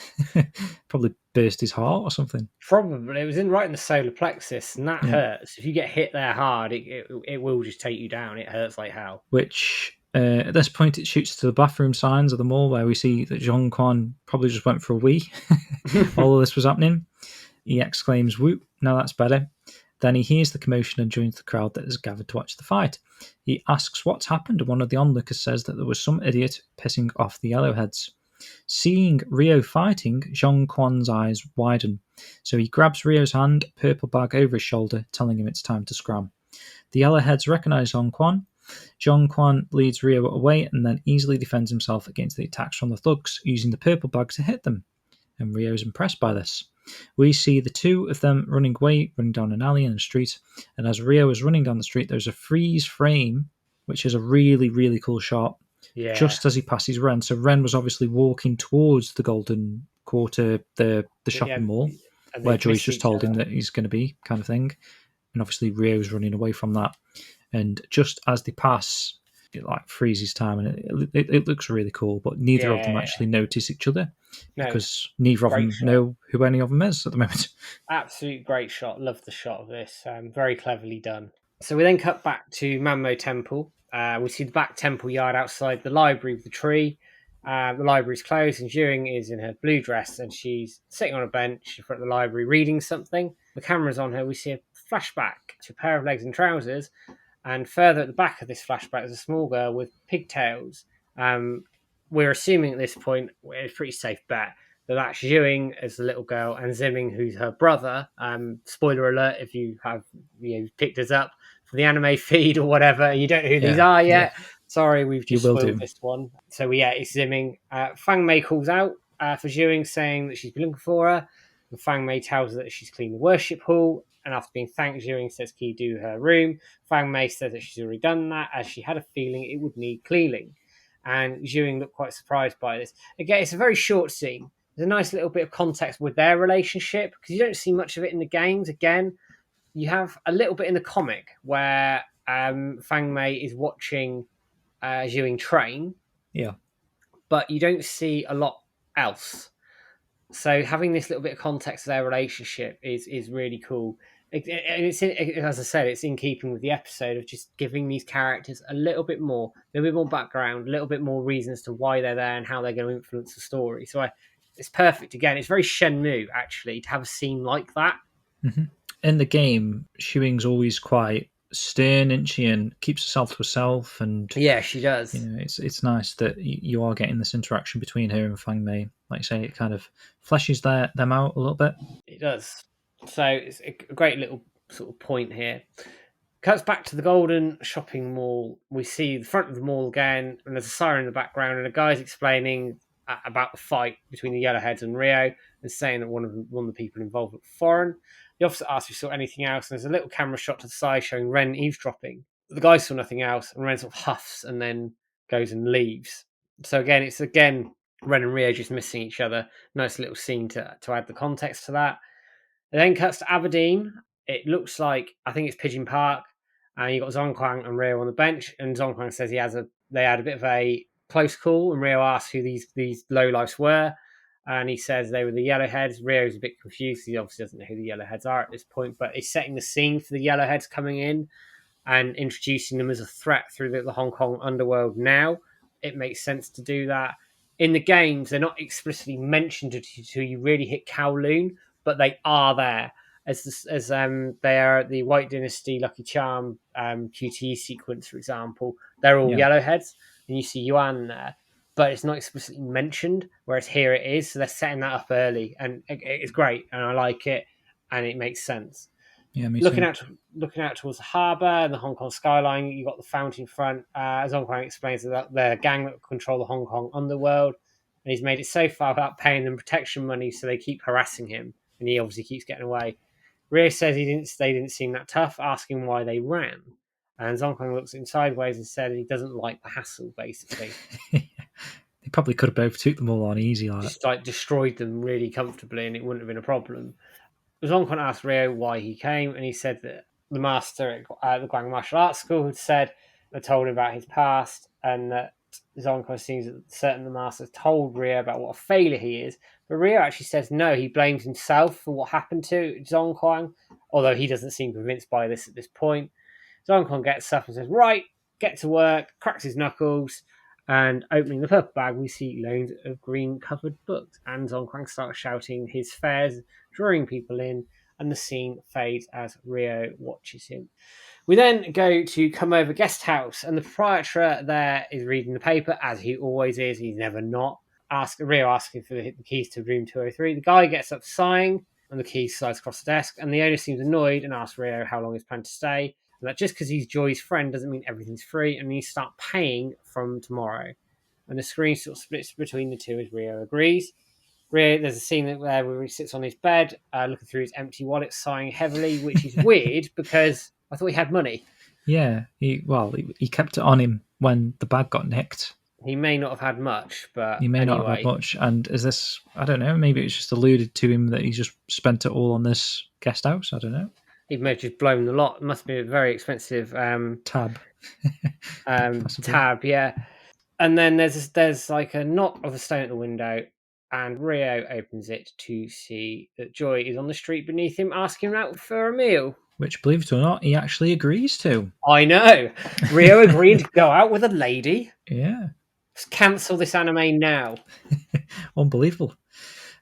Probably burst his heart or something. Probably. It was right in the solar plexus, and that hurts. If you get hit there hard, it will just take you down. It hurts like hell. Which, at this point, it shoots to the bathroom signs of the mall where we see that Zhong Quan probably just went for a wee while all this was happening. He exclaims, "Whoop, now that's better." Then he hears the commotion and joins the crowd that has gathered to watch the fight. He asks what's happened, and one of the onlookers says that there was some idiot pissing off the yellowheads. Seeing Ryo fighting, Zhong Quan's eyes widen, so he grabs Ryo's hand, purple bag over his shoulder, telling him it's time to scram. The yellowheads recognize Zhong Quan. Zhong Quan leads Ryo away and then easily defends himself against the attacks from the thugs, using the purple bag to hit them. And Ryo's impressed by this. We see the two of them running away, running down an alley and a street, and as Ryo is running down the street, there's a freeze frame, which is a really, really cool shot, just as he passes Ren. So Ren was obviously walking towards the Golden Quarter, the shopping mall, where Joy's just told him that he's going to be, kind of thing. And obviously Ryo's running away from that. And just as they pass, it like freezes time, and it looks really cool, but neither of them actually notice each other. Because neither of them know who any of them is at the moment. Absolute great shot. Love the shot of this. Very cleverly done. So we then cut back to Manmo Temple. We see the back temple yard outside the library with the tree. The library's closed, and Ewing is in her blue dress, and she's sitting on a bench in front of the library reading something. The camera's on her. We see a flashback to a pair of legs and trousers, and further at the back of this flashback is a small girl with pigtails. We're assuming at this point, it's a pretty safe bet, that that's Ewing as the little girl and Zimming, who's her brother. Spoiler alert if you have picked us up for the anime feed or whatever, and you don't know who these are yet. Yeah. Sorry, we've just spoiled this one. So it's Zimming. Fang Mei calls out for Ewing, saying that she's been looking for her. And Fang Mei tells her that she's cleaned the worship hall. And after being thanked, Ewing says, "Can you do her room?" Fang Mei says that she's already done that, as she had a feeling it would need cleaning. And Ewing looked quite surprised by this. Again, it's a very short scene. There's a nice little bit of context with their relationship, because you don't see much of it in the games. Again, you have a little bit in the comic where Fang Mei is watching Ewing train. Yeah. But you don't see a lot else. So having this little bit of context of their relationship is really cool. It's as I said, it's in keeping with the episode of just giving these characters a little bit more background, a little bit more reasons to why they're there and how they're going to influence the story. So it's perfect. Again, it's very Shenmue, actually, to have a scene like that. Mm-hmm. In the game, Ewing's always quite stern, isn't she, and keeps herself to herself. And yeah, she does. It's nice that you are getting this interaction between her and Fang Mei. Like I say, it kind of fleshes them out a little bit. It does. So it's a great little sort of point here. Cuts back to the Golden Shopping Mall. We see the front of the mall again, and there's a siren in the background, and a guy's explaining about the fight between the Yellowheads and Rio, and saying that one of the people involved was foreign. The officer asks if he saw anything else, and there's a little camera shot to the side showing Ren eavesdropping. The guy saw nothing else, and Ren sort of huffs and then goes and leaves. So it's Ren and Rio just missing each other. Nice little scene to add the context to that. It then cuts to Aberdeen. It looks like, I think it's Pigeon Park, and you've got Zongquang and Rio on the bench, and Zongquang says they had a bit of a close call, and Rio asks who these lowlifes were, and he says they were the Yellowheads. Rio's a bit confused. He obviously doesn't know who the Yellowheads are at this point, but he's setting the scene for the Yellowheads coming in and introducing them as a threat through the Hong Kong underworld now. It makes sense to do that. In the games, they're not explicitly mentioned until you really hit Kowloon, but they are there as they are the White Dynasty Lucky Charm QTE sequence, for example. They're all Yellowheads, and you see Yuan there, but it's not explicitly mentioned, whereas here it is. So they're setting that up early, and it's great, and I like it, and it makes sense. Yeah, me looking too. Looking out towards the harbour and the Hong Kong skyline, you got the fountain front. As Zongquang explains, that the gang that control the Hong Kong underworld, and he's made it so far without paying them protection money, so they keep harassing him, and he obviously keeps getting away. Rio says they didn't seem that tough, asking why they ran. And Zongquang looks at him sideways and said he doesn't like the hassle, basically. They probably could have both took them all on easy. Just destroyed them really comfortably, and it wouldn't have been a problem. Zongquang asked Rio why he came, and he said that the master at the Guang Martial Arts School had told him about his past, and that Zongquang seems certain the master told Rio about what a failure he is. But Rio actually says no, he blames himself for what happened to Zongquang, although he doesn't seem convinced by this at this point. Zongquang gets up and says, "Right, get to work," cracks his knuckles, and opening the purple bag, we see loads of green-covered books, and Zongquang starts shouting his fares, drawing people in, and the scene fades as Rio watches him. We then go to Come Over Guest House, and the proprietor there is reading the paper, as he always is. He's never not. Rio asking for the keys to room 203. The guy gets up sighing, and the keys slides across the desk, and the owner seems annoyed and asks Rio how long he's planned to stay, and that just because he's Joy's friend doesn't mean everything's free, and he needs to start paying from tomorrow. And the screen sort of splits between the two as Rio agrees. There's a scene where he sits on his bed, looking through his empty wallet, sighing heavily, which is weird because I thought he had money. Yeah, he kept it on him when the bag got nicked. He may not have had much, but he may not have had much. And is this? I don't know. Maybe it's just alluded to him that he just spent it all on this guest house. I don't know. He may have just blown the lot. It must be a very expensive tab. Tab, yeah. And then there's like a knock of a stone at the window, and Rio opens it to see that Joy is on the street beneath him, asking him out for a meal. Which, believe it or not, he actually agrees to. I know. Rio agreed to go out with a lady. Yeah. Let's cancel this anime now. Unbelievable.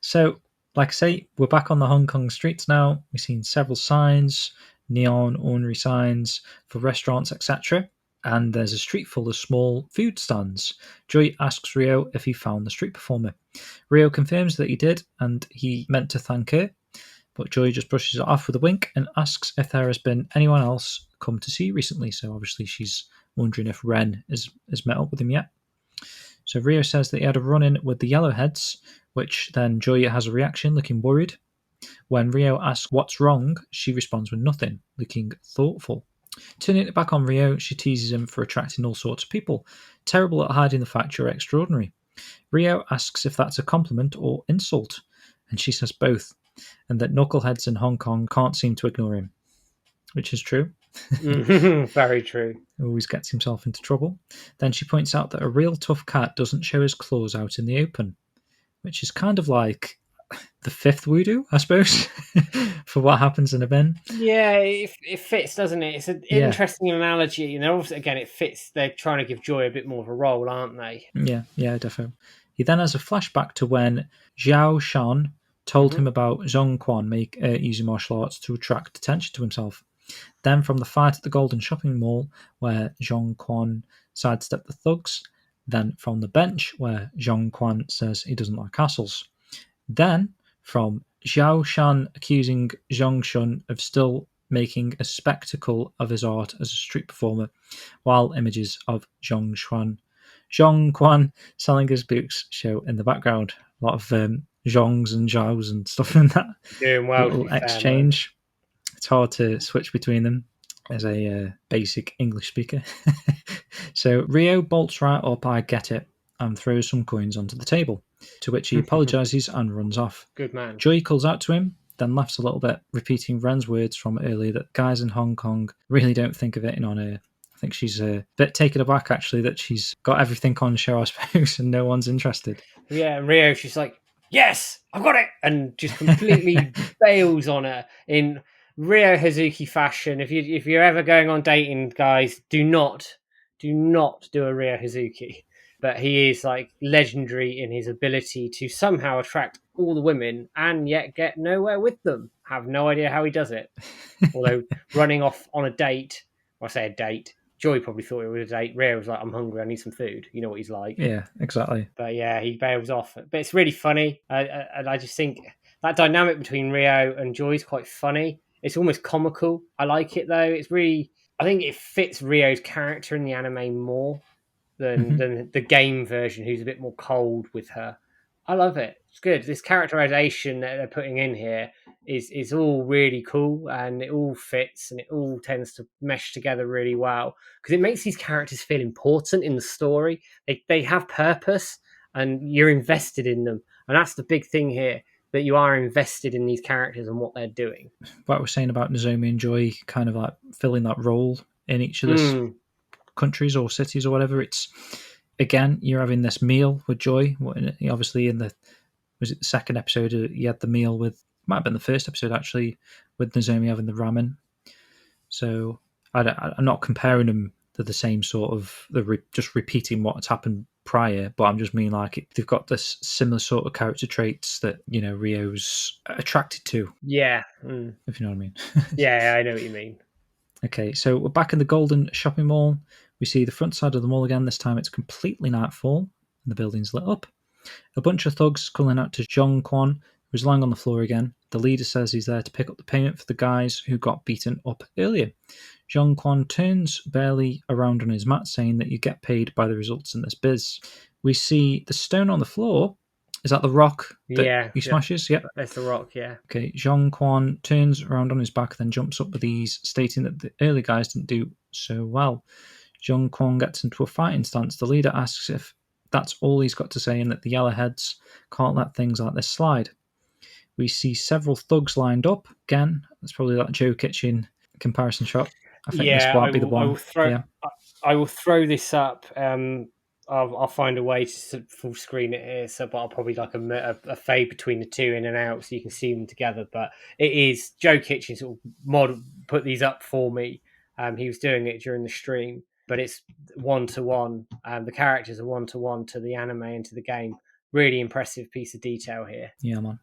So, like I say, we're back on the Hong Kong streets now. We've seen several signs, neon, ornery signs for restaurants, etc. And there's a street full of small food stands. Joy asks Rio if he found the street performer. Rio confirms that he did, and he meant to thank her. But Joy just brushes it off with a wink and asks if there has been anyone else come to see recently. So obviously she's wondering if Ren has met up with him yet. So Rio says that he had a run-in with the Yellowheads, which then Joy has a reaction, looking worried. When Rio asks what's wrong, she responds with nothing, looking thoughtful. Turning it back on Rio, she teases him for attracting all sorts of people, terrible at hiding the fact you're extraordinary. Rio asks if that's a compliment or insult, and she says both, and that knuckleheads in Hong Kong can't seem to ignore him, which is true. Very true. Always gets himself into trouble. Then she points out that a real tough cat doesn't show his claws out in the open, which is kind of like the fifth Wude, I suppose, for what happens in a bin. Yeah, it fits, doesn't it? It's an interesting analogy, and also, again, it fits. They're trying to give Joy a bit more of a role, aren't they? Yeah, definitely. He then has a flashback to when Zhao Shan told him about Zhong Quan using martial arts to attract attention to himself. Then from the fight at the Golden Shopping Mall, where Zhong Quan sidestepped the thugs. Then from the bench, where Zhong Quan says he doesn't like castles. Then from Zhao Shan accusing Zhong Shun of still making a spectacle of his art as a street performer, while images of Zhong Quan selling his books show in the background. A lot of Zhongs and Zhaos and stuff in that Doing well, little exchange. It's hard to switch between them as a basic English speaker. So Rio bolts right up, I get it, and throws some coins onto the table, to which he apologises and runs off. Good man. Joy calls out to him, then laughs a little bit, repeating Ren's words from earlier that guys in Hong Kong really don't think of hitting on her. I think she's a bit taken aback, actually, that she's got everything on show, I suppose, and no one's interested. Yeah, and Rio, she's like, yes, I've got it, and just completely bails on her in Rio Hazuki fashion. If you're ever going on dating, guys, do not do a Rio Hazuki. But he is like legendary in his ability to somehow attract all the women and yet get nowhere with them. Have no idea how he does it. Although running off on a date, or I say a date, Joy probably thought it was a date. Rio was like, I'm hungry, I need some food. You know what he's like. Yeah, exactly. But yeah, he bails off. But it's really funny. And I just think that dynamic between Rio and Joy is quite funny. It's almost comical. I like it, though. It's really... I think it fits Rio's character in the anime more than the game version, who's a bit more cold with her. I love it. It's good. This characterization that they're putting in here is all really cool, and it all fits, and it all tends to mesh together really well, because it makes these characters feel important in the story. They have purpose, and you're invested in them, and that's the big thing here, that you are invested in these characters and what they're doing. What we're saying about Nozomi and Joy kind of like filling that role in each of the countries or cities or whatever. It's, again, you're having this meal with Joy. Obviously was it the second episode, you had the meal with, might have been the first episode actually, with Nozomi having the ramen. So I'm not comparing them to the same sort of, just repeating what's happened prior, but I'm just meaning like they've got this similar sort of character traits that, you know, Rio's attracted to. Yeah. If you know what I mean. Yeah, I know what you mean. Okay, so we're back in the Golden Shopping Mall. We see the front side of the mall again. This time it's completely nightfall and the building's lit up. A bunch of thugs calling out to Zhong Quan, who's lying on the floor again. The leader says he's there to pick up the payment for the guys who got beaten up earlier. Zhong Quan turns barely around on his mat, saying that you get paid by the results in this biz. We see the stone on the floor. Is that the rock that he smashes? Yeah. That's the rock, yeah. Okay, Zhong Quan turns around on his back, then jumps up with ease, stating that the early guys didn't do so well. Zhong Quan gets into a fighting stance. The leader asks if that's all he's got to say and that the Yellowheads can't let things like this slide. We see several thugs lined up. Again, that's probably that Joe Kitchen comparison shot. I think this might be the one. I will throw this up. I'll find a way to full screen it here, but I'll probably like a fade between the two in and out so you can see them together. But it is Joe Kitchen sort of put these up for me. He was doing it during the stream. but it's one-to-one. The characters are one-to-one to the anime and to the game. Really impressive piece of detail here. Yeah, man.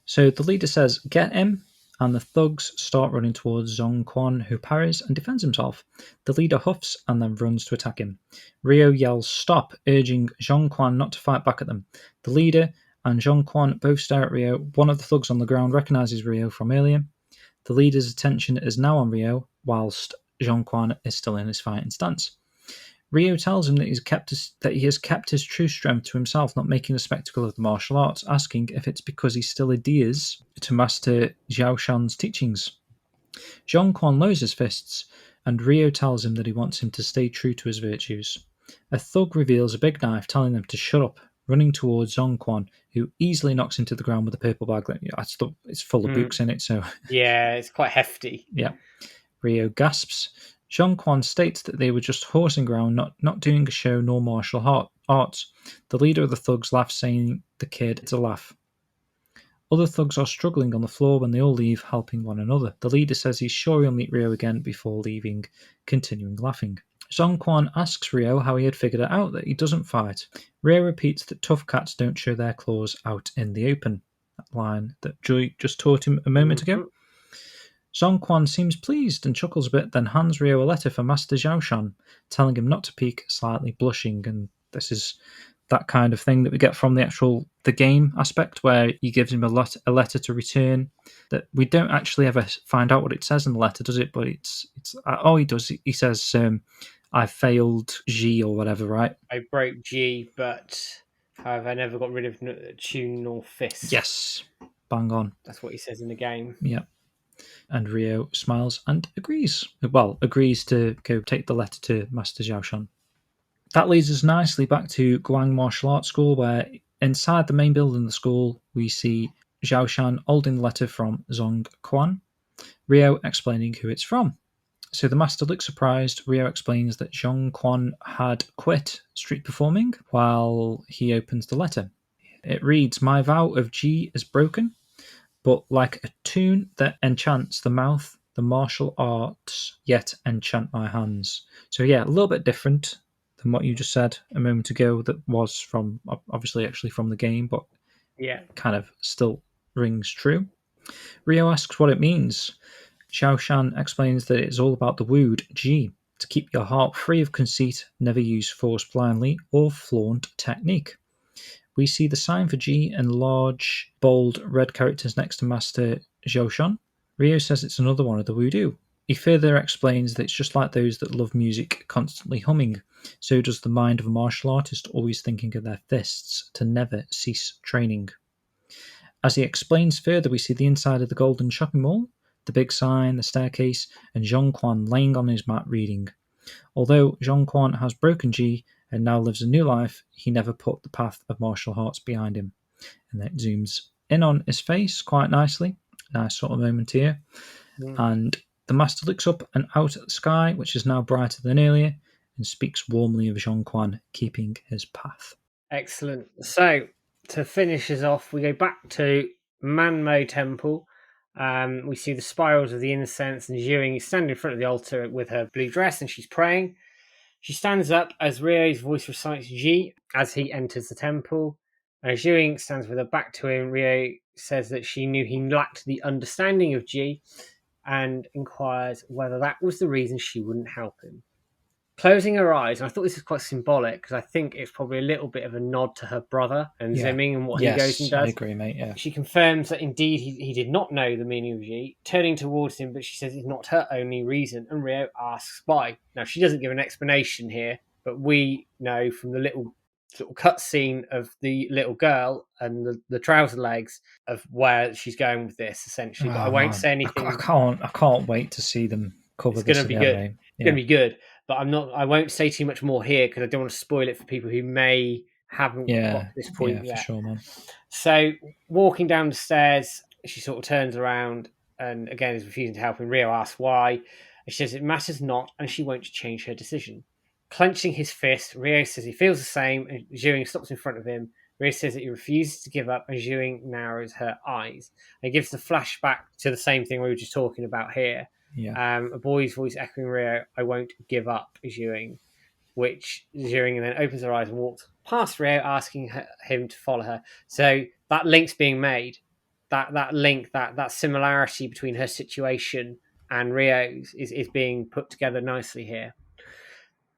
So the leader says, "Get him," and the thugs start running towards Zhong Quan, who parries and defends himself. The leader huffs and then runs to attack him. Ryo yells, "Stop," urging Zhong Quan not to fight back at them. The leader and Zhong Quan both stare at Ryo. One of the thugs on the ground recognizes Ryo from earlier. The leader's attention is now on Ryo, whilst Zhong Quan is still in his fighting stance. Ryo tells him that he has kept his true strength to himself, not making a spectacle of the martial arts, asking if it's because he still adheres to Master Xiao Shan's teachings. Zhong Quan lowers his fists, and Ryo tells him that he wants him to stay true to his virtues. A thug reveals a big knife, telling them to shut up, running towards Zhong Quan, who easily knocks him to the ground with a purple bag. It's full of books in it, so... Yeah, it's quite hefty. Yeah. Ryo gasps. Zhong Quan states that they were just horsing around, not doing a show nor martial arts. The leader of the thugs laughs, saying the kid it's a laugh. Other thugs are struggling on the floor when they all leave, helping one another. The leader says he's sure he'll meet Ryo again before leaving, continuing laughing. Zhong Quan asks Ryo how he had figured it out that he doesn't fight. Ryo repeats that tough cats don't show their claws out in the open. That line that Joy just taught him a moment ago. Zhong Quan seems pleased and chuckles a bit, then hands Ryo a letter for Master Xiao Shan, telling him not to peek, slightly blushing. And this is that kind of thing that we get from the game aspect, where he gives him a letter to return. That we don't actually ever find out what it says in the letter, does it? But it's he does. He says, "I failed G or whatever, right? I broke G, but however, I never got rid of tune nor fist." Yes, bang on. That's what he says in the game. Yeah. And Ryo smiles and agrees. Well, agrees to go take the letter to Master Xiao Shan. That leads us nicely back to Guang Martial Arts School, where inside the main building of the school, we see Xiao Shan holding the letter from Zhong Quan, Ryo explaining who it's from. So the master looks surprised. Ryo explains that Zhong Quan had quit street performing while he opens the letter. It reads, "My vow of Ji is broken, but like a tune that enchants the mouth, the martial arts yet enchant my hands." So yeah, a little bit different than what you just said a moment ago. That was from obviously actually from the game, but yeah, kind of still rings true. Ryo asks what it means. Xiao Shan explains that it's all about the Wude Ji, to keep your heart free of conceit, never use force blindly or flaunt technique. We see the sign for G in large, bold, red characters next to Master Xiao Shan. Ryo says it's another one of the Wudu. He further explains that it's just like those that love music constantly humming. So does the mind of a martial artist, always thinking of their fists to never cease training. As he explains further, we see the inside of the Golden Shopping Mall, the big sign, the staircase, and Zhong Quan laying on his mat reading. Although Zhong Quan has broken G and now lives a new life, he never put the path of martial arts behind him. And then it zooms in on his face quite nicely. Nice sort of moment here. And the master looks up and out at the sky, which is now brighter than earlier, and speaks warmly of Zhong Quan keeping his path. Excellent. So, to finish us off, we go back to Manmo Temple. We see the spirals of the incense, and Zhuing is standing in front of the altar with her blue dress, and she's praying. She stands up as Ryo's voice recites Ji as he enters the temple. As Zhuing stands with her back to him, Ryo says that she knew he lacked the understanding of Ji and inquires whether that was the reason she wouldn't help him. Closing her eyes, and I thought this is quite symbolic because I think it's probably a little bit of a nod to her brother and Ziming and what he goes and does. I agree, mate. Yeah. She confirms that indeed he did not know the meaning of Ji, turning towards him, but she says it's not her only reason, and Ryo asks why. Now, she doesn't give an explanation here, but we know from the little sort of cutscene of the little girl and the trouser legs of where she's going with this, essentially. But I won't say anything. I can't wait to see them cover it's this. It's going to be good. But I won't say too much more here because I don't want to spoil it for people who may haven't got to this point yet. For sure, man. So walking down the stairs, she sort of turns around and again is refusing to help him. Ryo asks why. And she says it matters not and she won't change her decision. Clenching his fist, Ryo says he feels the same and Zhuing stops in front of him. Ryo says that he refuses to give up and Zhuing narrows her eyes. And it gives the flashback to the same thing we were just talking about here. Yeah. A boy's voice echoing Rio, "I won't give up," Ewing, which Ewing then opens her eyes and walks past Rio, asking him to follow her. So that link's being made. That link, that similarity between her situation and Rio's is being put together nicely here.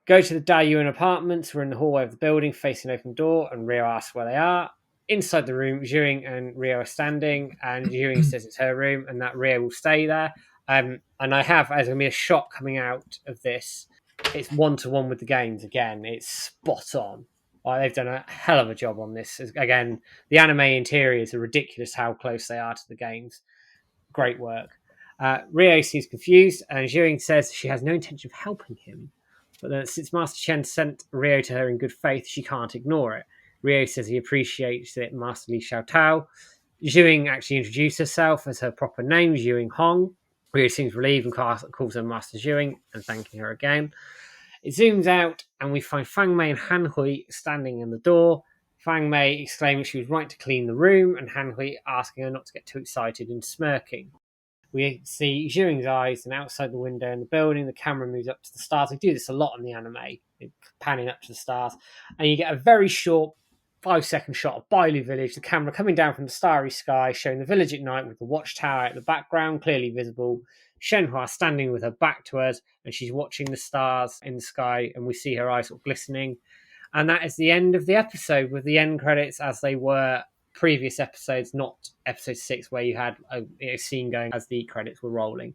Go to the Daiyuan apartments. We're in the hallway of the building, facing an open door, and Rio asks where they are. Inside the room, Ewing and Rio are standing, and Ewing says it's her room and that Rio will stay there. And I have, as going to be a shot coming out of this, it's 1-to-1 with the games again. It's spot on. They've done a hell of a job on this. Again, the anime interiors are ridiculous how close they are to the games. Great work. Rio seems confused, and Ewing says she has no intention of helping him. But then, since Master Chen sent Rio to her in good faith, she can't ignore it. Rio says he appreciates it, Master Li Xiaotao. Ewing actually introduced herself as her proper name, Ewing Hong. Rio seems relieved and calls her Master Ewing and thanking her again. It zooms out, and we find Fang Mei and Han Hui standing in the door. Fang Mei exclaiming she was right to clean the room, and Han Hui asking her not to get too excited and smirking. We see Ewing's eyes, and outside the window in the building, the camera moves up to the stars. They do this a lot in the anime, panning up to the stars, and you get a very short 5-second shot of Bailu Village, the camera coming down from the starry sky, showing the village at night with the watchtower at the background, clearly visible. Shenhua standing with her back to us, and she's watching the stars in the sky, and we see her eyes sort of glistening. And that is the end of the episode, with the end credits as they were previous episodes, not episode 6, where you had a scene going as the credits were rolling.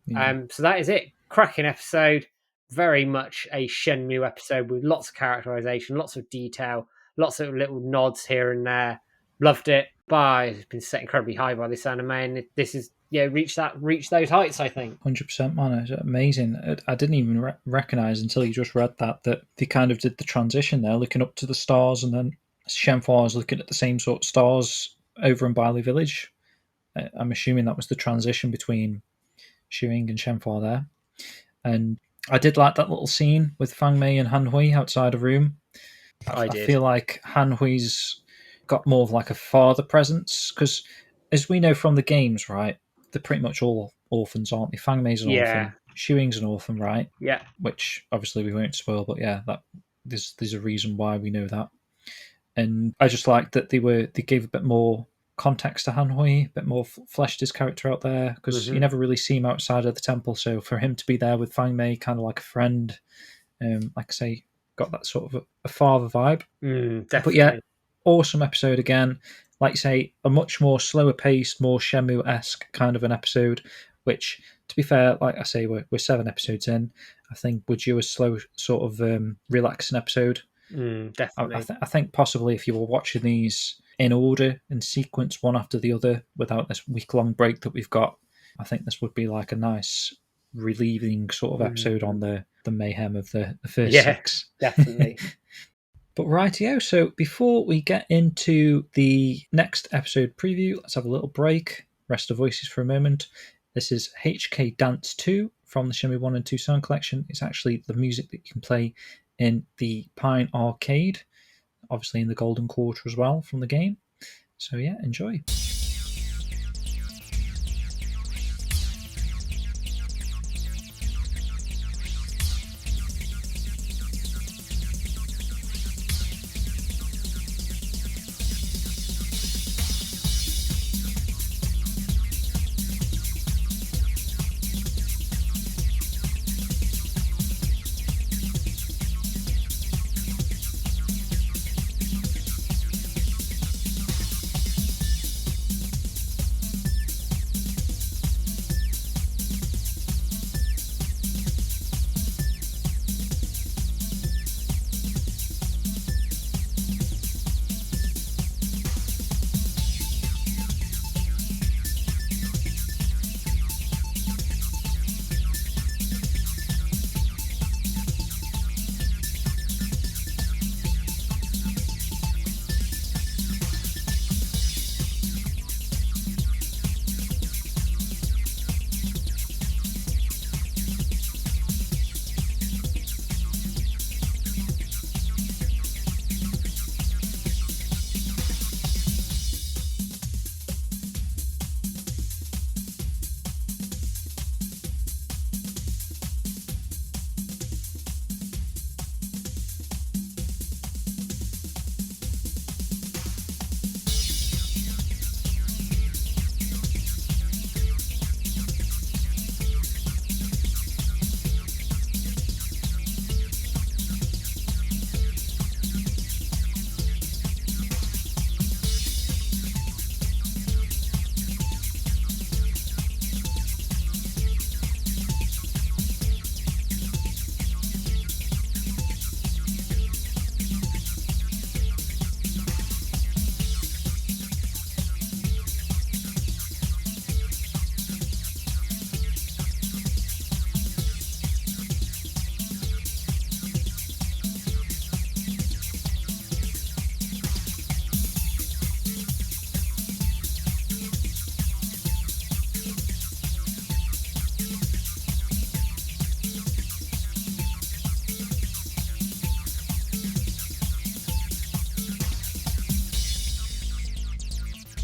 So that is it. Cracking episode. Very much a Shenmue episode with lots of characterization, lots of detail, lots of little nods here and there. Loved it. It's been set incredibly high by this anime, and this is reach those heights, I think. 100%, man. It's amazing. I didn't even recognize until you just read that they kind of did the transition there, looking up to the stars, and then Shenhua is looking at the same sort of stars over in Bailu Village. I'm assuming that was the transition between Ewing and Shenhua there. And I did like that little scene with Fang Mei and Han Hui outside a room. I feel like Han Hui's got more of like a father presence, because as we know from the games, right, they're pretty much all orphans, aren't they? Fang Mei's an orphan. Ewing's an orphan, right? Yeah. Which obviously we won't spoil, but yeah, that there's a reason why we know that. And I just liked that they gave a bit more context to Han Hui, a bit more fleshed his character out there, because you never really see him outside of the temple. So for him to be there with Fang Mei, kind of like a friend, like I say, got that sort of a father vibe. Definitely. But yeah, awesome episode again. Like you say, a much more slower paced, more Shenmue-esque kind of an episode, which, to be fair, like I say, we're 7 episodes in. I think we're due a slow sort of relaxing episode. Definitely. I think possibly if you were watching these in order, in sequence, one after the other, without this week-long break that we've got, I think this would be like a nice, relieving sort of episode on the mayhem of the first 6. Definitely. But rightio, so before we get into the next episode preview, let's have a little break, rest the voices for a moment. This is HK Dance 2 from the Shenmue 1 and 2 sound collection. It's actually the music that you can play in the Pine Arcade, obviously in the Golden Quarter as well from the game. So yeah, enjoy.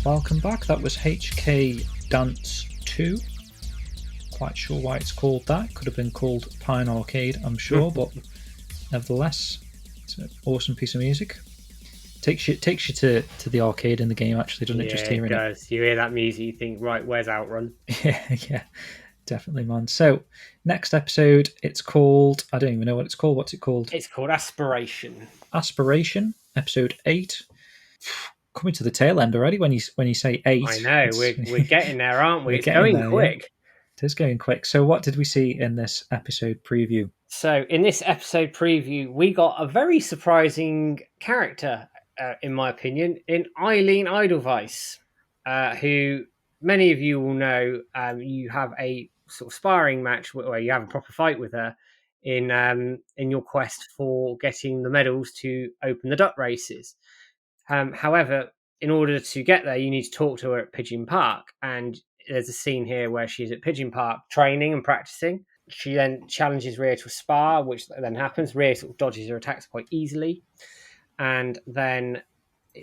Welcome back. That was HK Dance 2. Quite sure why it's called that. Could have been called Pine Arcade, I'm sure, but nevertheless, it's an awesome piece of music. Takes you to the arcade in the game, actually, doesn't it? Just hearing it. Does. You hear that music, you think, right, where's Outrun? Yeah, definitely, man. So, next episode, it's called... I don't even know what it's called. What's it called? It's called Aspiration. Aspiration, episode 8. Coming to the tail end already when you say 8. I know, we're getting there, aren't we? It's going going there, quick. Yeah. It is going quick. So what did we see in this episode preview? So in this episode preview, we got a very surprising character, in my opinion, in Eileen Edelweiss, who many of you will know. You have a sort of sparring match where you have a proper fight with her in your quest for getting the medals to open the duck races. However, in order to get there, you need to talk to her at Pigeon Park. And there's a scene here where she's at Pigeon Park training and practicing. She then challenges Rhea to a spar, which then happens. Rhea sort of dodges her attacks quite easily. And then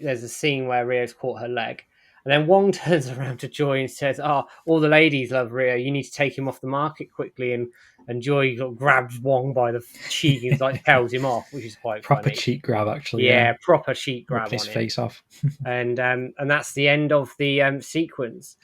there's a scene where Rhea's caught her leg. And then Wong turns around to Joy and says, all the ladies love Rhea. You need to take him off the market quickly. And Joy sort of grabs Wong by the cheek and like tells him off, which is quite proper funny. cheek grab, actually. Yeah, proper cheek grab. Ripped his face off. and that's the end of the sequence.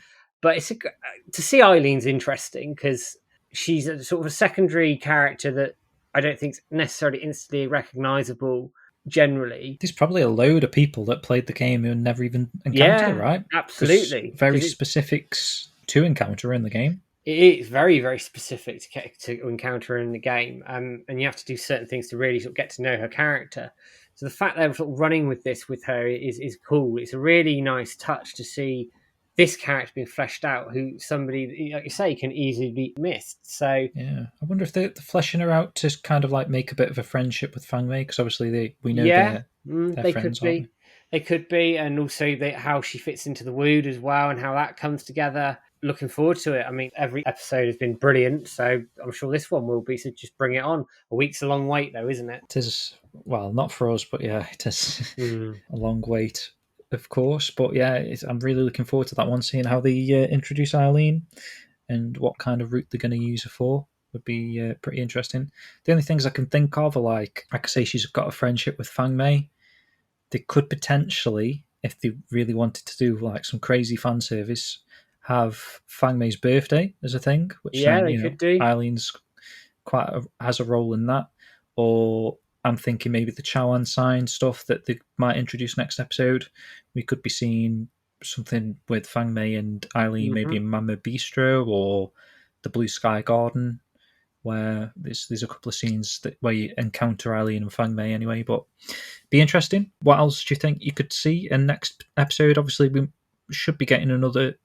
But to see Eileen's interesting because she's a sort of a secondary character that I don't think is necessarily instantly recognisable generally. There's probably a load of people that played the game who never even encountered her, right? Absolutely. Very specifics to encounter in the game. It is very, very specific to encounter her in the game. And you have to do certain things to really sort of get to know her character. So the fact that they're sort of running with this with her is cool. It's a really nice touch to see this character being fleshed out, who somebody, like you say, can easily be missed. So yeah, I wonder if they're fleshing her out to kind of like make a bit of a friendship with Fang Mei, because obviously we know they're they friends, could be. They could be, and also how she fits into the Wude as well, and how that comes together. Looking forward to it. I mean, every episode has been brilliant, so I'm sure this one will be. So just bring it on. A week's a long wait, though, isn't it? It is. Well, not for us, but yeah, it is a long wait. Of course, but yeah, I'm really looking forward to that one, seeing how they introduce Eileen and what kind of route they're going to use her for would be pretty interesting. The only things I can think of are like I say, she's got a friendship with Fang Mei. They could potentially, if they really wanted to do like some crazy fan service, have Fang Mei's birthday as a thing, which they could do. Eileen's has a role in that, or I'm thinking maybe the Chowan sign stuff that they might introduce next episode. We could be seeing something with Fang Mei and Eileen, maybe in Mama Bistro or the Blue Sky Garden, where there's a couple of scenes where you encounter Eileen and Fang Mei anyway. But be interesting. What else do you think you could see in next episode? Obviously, we should be getting another,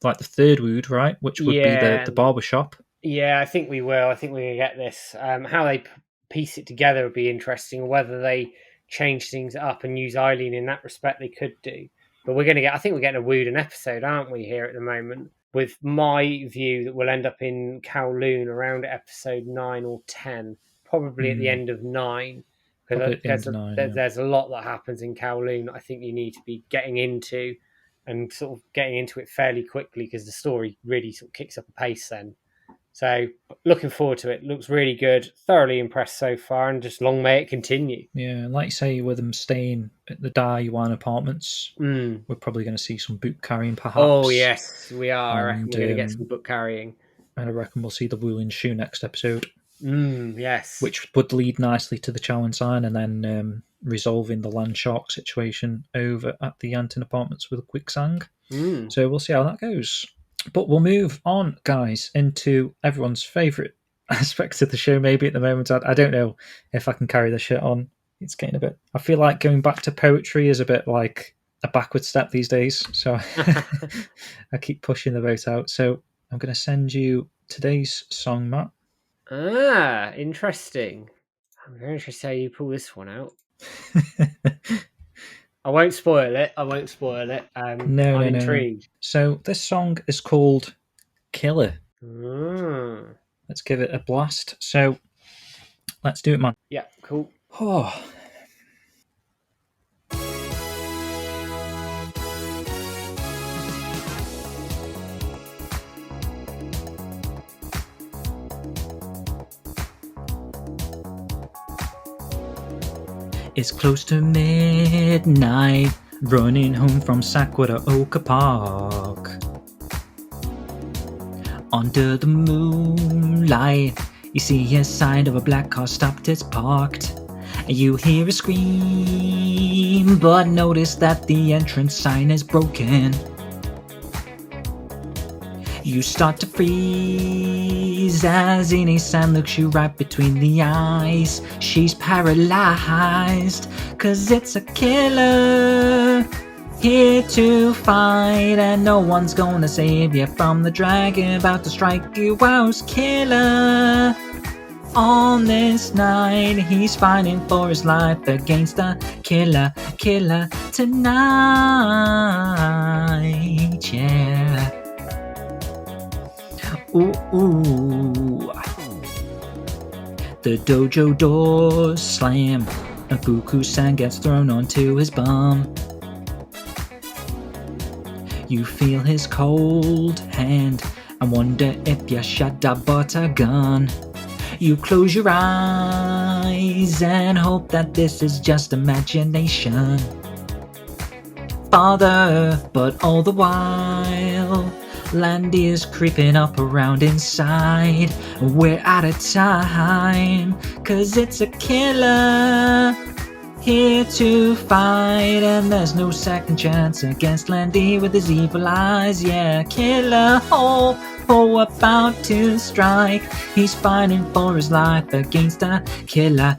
like the third Wude, right? Which would be the barbershop. Yeah, I think we will. I think we're going to get this. How they piece it together would be interesting. Whether they change things up and use Eileen in that respect, they could do. But I think we're getting a Wooden episode, aren't we, here at the moment? With my view that we'll end up in Kowloon around episode 9 or 10, probably at the end of 9. Because there's a lot that happens in Kowloon I think you need to be getting into and sort of getting into it fairly quickly because the story really sort of kicks up a pace then. So looking forward to it. Looks really good. Thoroughly impressed so far, and just long may it continue. Yeah, like you say, with them staying at the Dai Yuan apartments, we're probably going to see some boot carrying, perhaps. Oh yes, we are. We're going to get some boot carrying, and I reckon we'll see the Wu and Shu next episode. Yes, which would lead nicely to the Chowan sign, and then resolving the land shark situation over at the Yanton apartments with a quick sang. So we'll see how that goes. But we'll move on, guys, into everyone's favourite aspect of the show, maybe at the moment. I don't know if I can carry the shit on. It's getting a bit... I feel like going back to poetry is a bit like a backward step these days. So I keep pushing the boat out. So I'm going to send you today's song, Matt. Interesting. I'm very interested how you pull this one out. I won't spoil it. I'm intrigued. No. So this song is called Killer. Let's give it a blast. So let's do it, man. Yeah, cool. Oh. It's close to midnight, running home from Sakura Oka Park. Under the moonlight, you see a sign of a black car stopped, it's parked. You hear a scream, but notice that the entrance sign is broken. You start to freeze as Ine-san looks you right between the eyes. She's paralyzed, 'cause it's a killer here to fight, and no one's gonna save you from the dragon about to strike you. Wow's killer on this night, he's fighting for his life against the killer tonight, yeah. Ooh. The dojo doors slam, and Fuku-san gets thrown onto his bum. You feel his cold hand and wonder if you shot a butter gun. You close your eyes and hope that this is just imagination, Father, but all the while Landy is creeping up around inside. We're out of time, 'cause it's a killer here to fight, and there's no second chance against Landy with his evil eyes. Yeah, killer, oh, about to strike. He's fighting for his life against a killer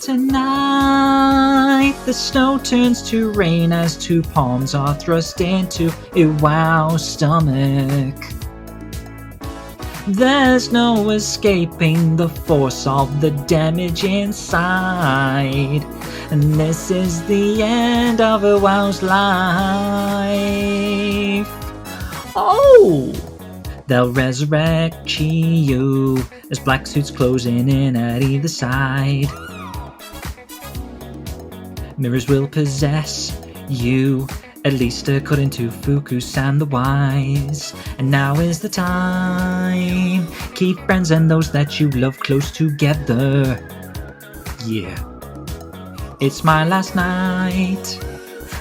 tonight. The snow turns to rain as two palms are thrust into Iwao's stomach. There's no escaping the force of the damage inside, and this is the end of Iwao's life. Oh! They'll resurrect Chiyu as black suits closing in at either side. Mirrors will possess you, at least according to Fuku-san the wise. And now is the time. Keep friends and those that you love close together. Yeah. It's my last night,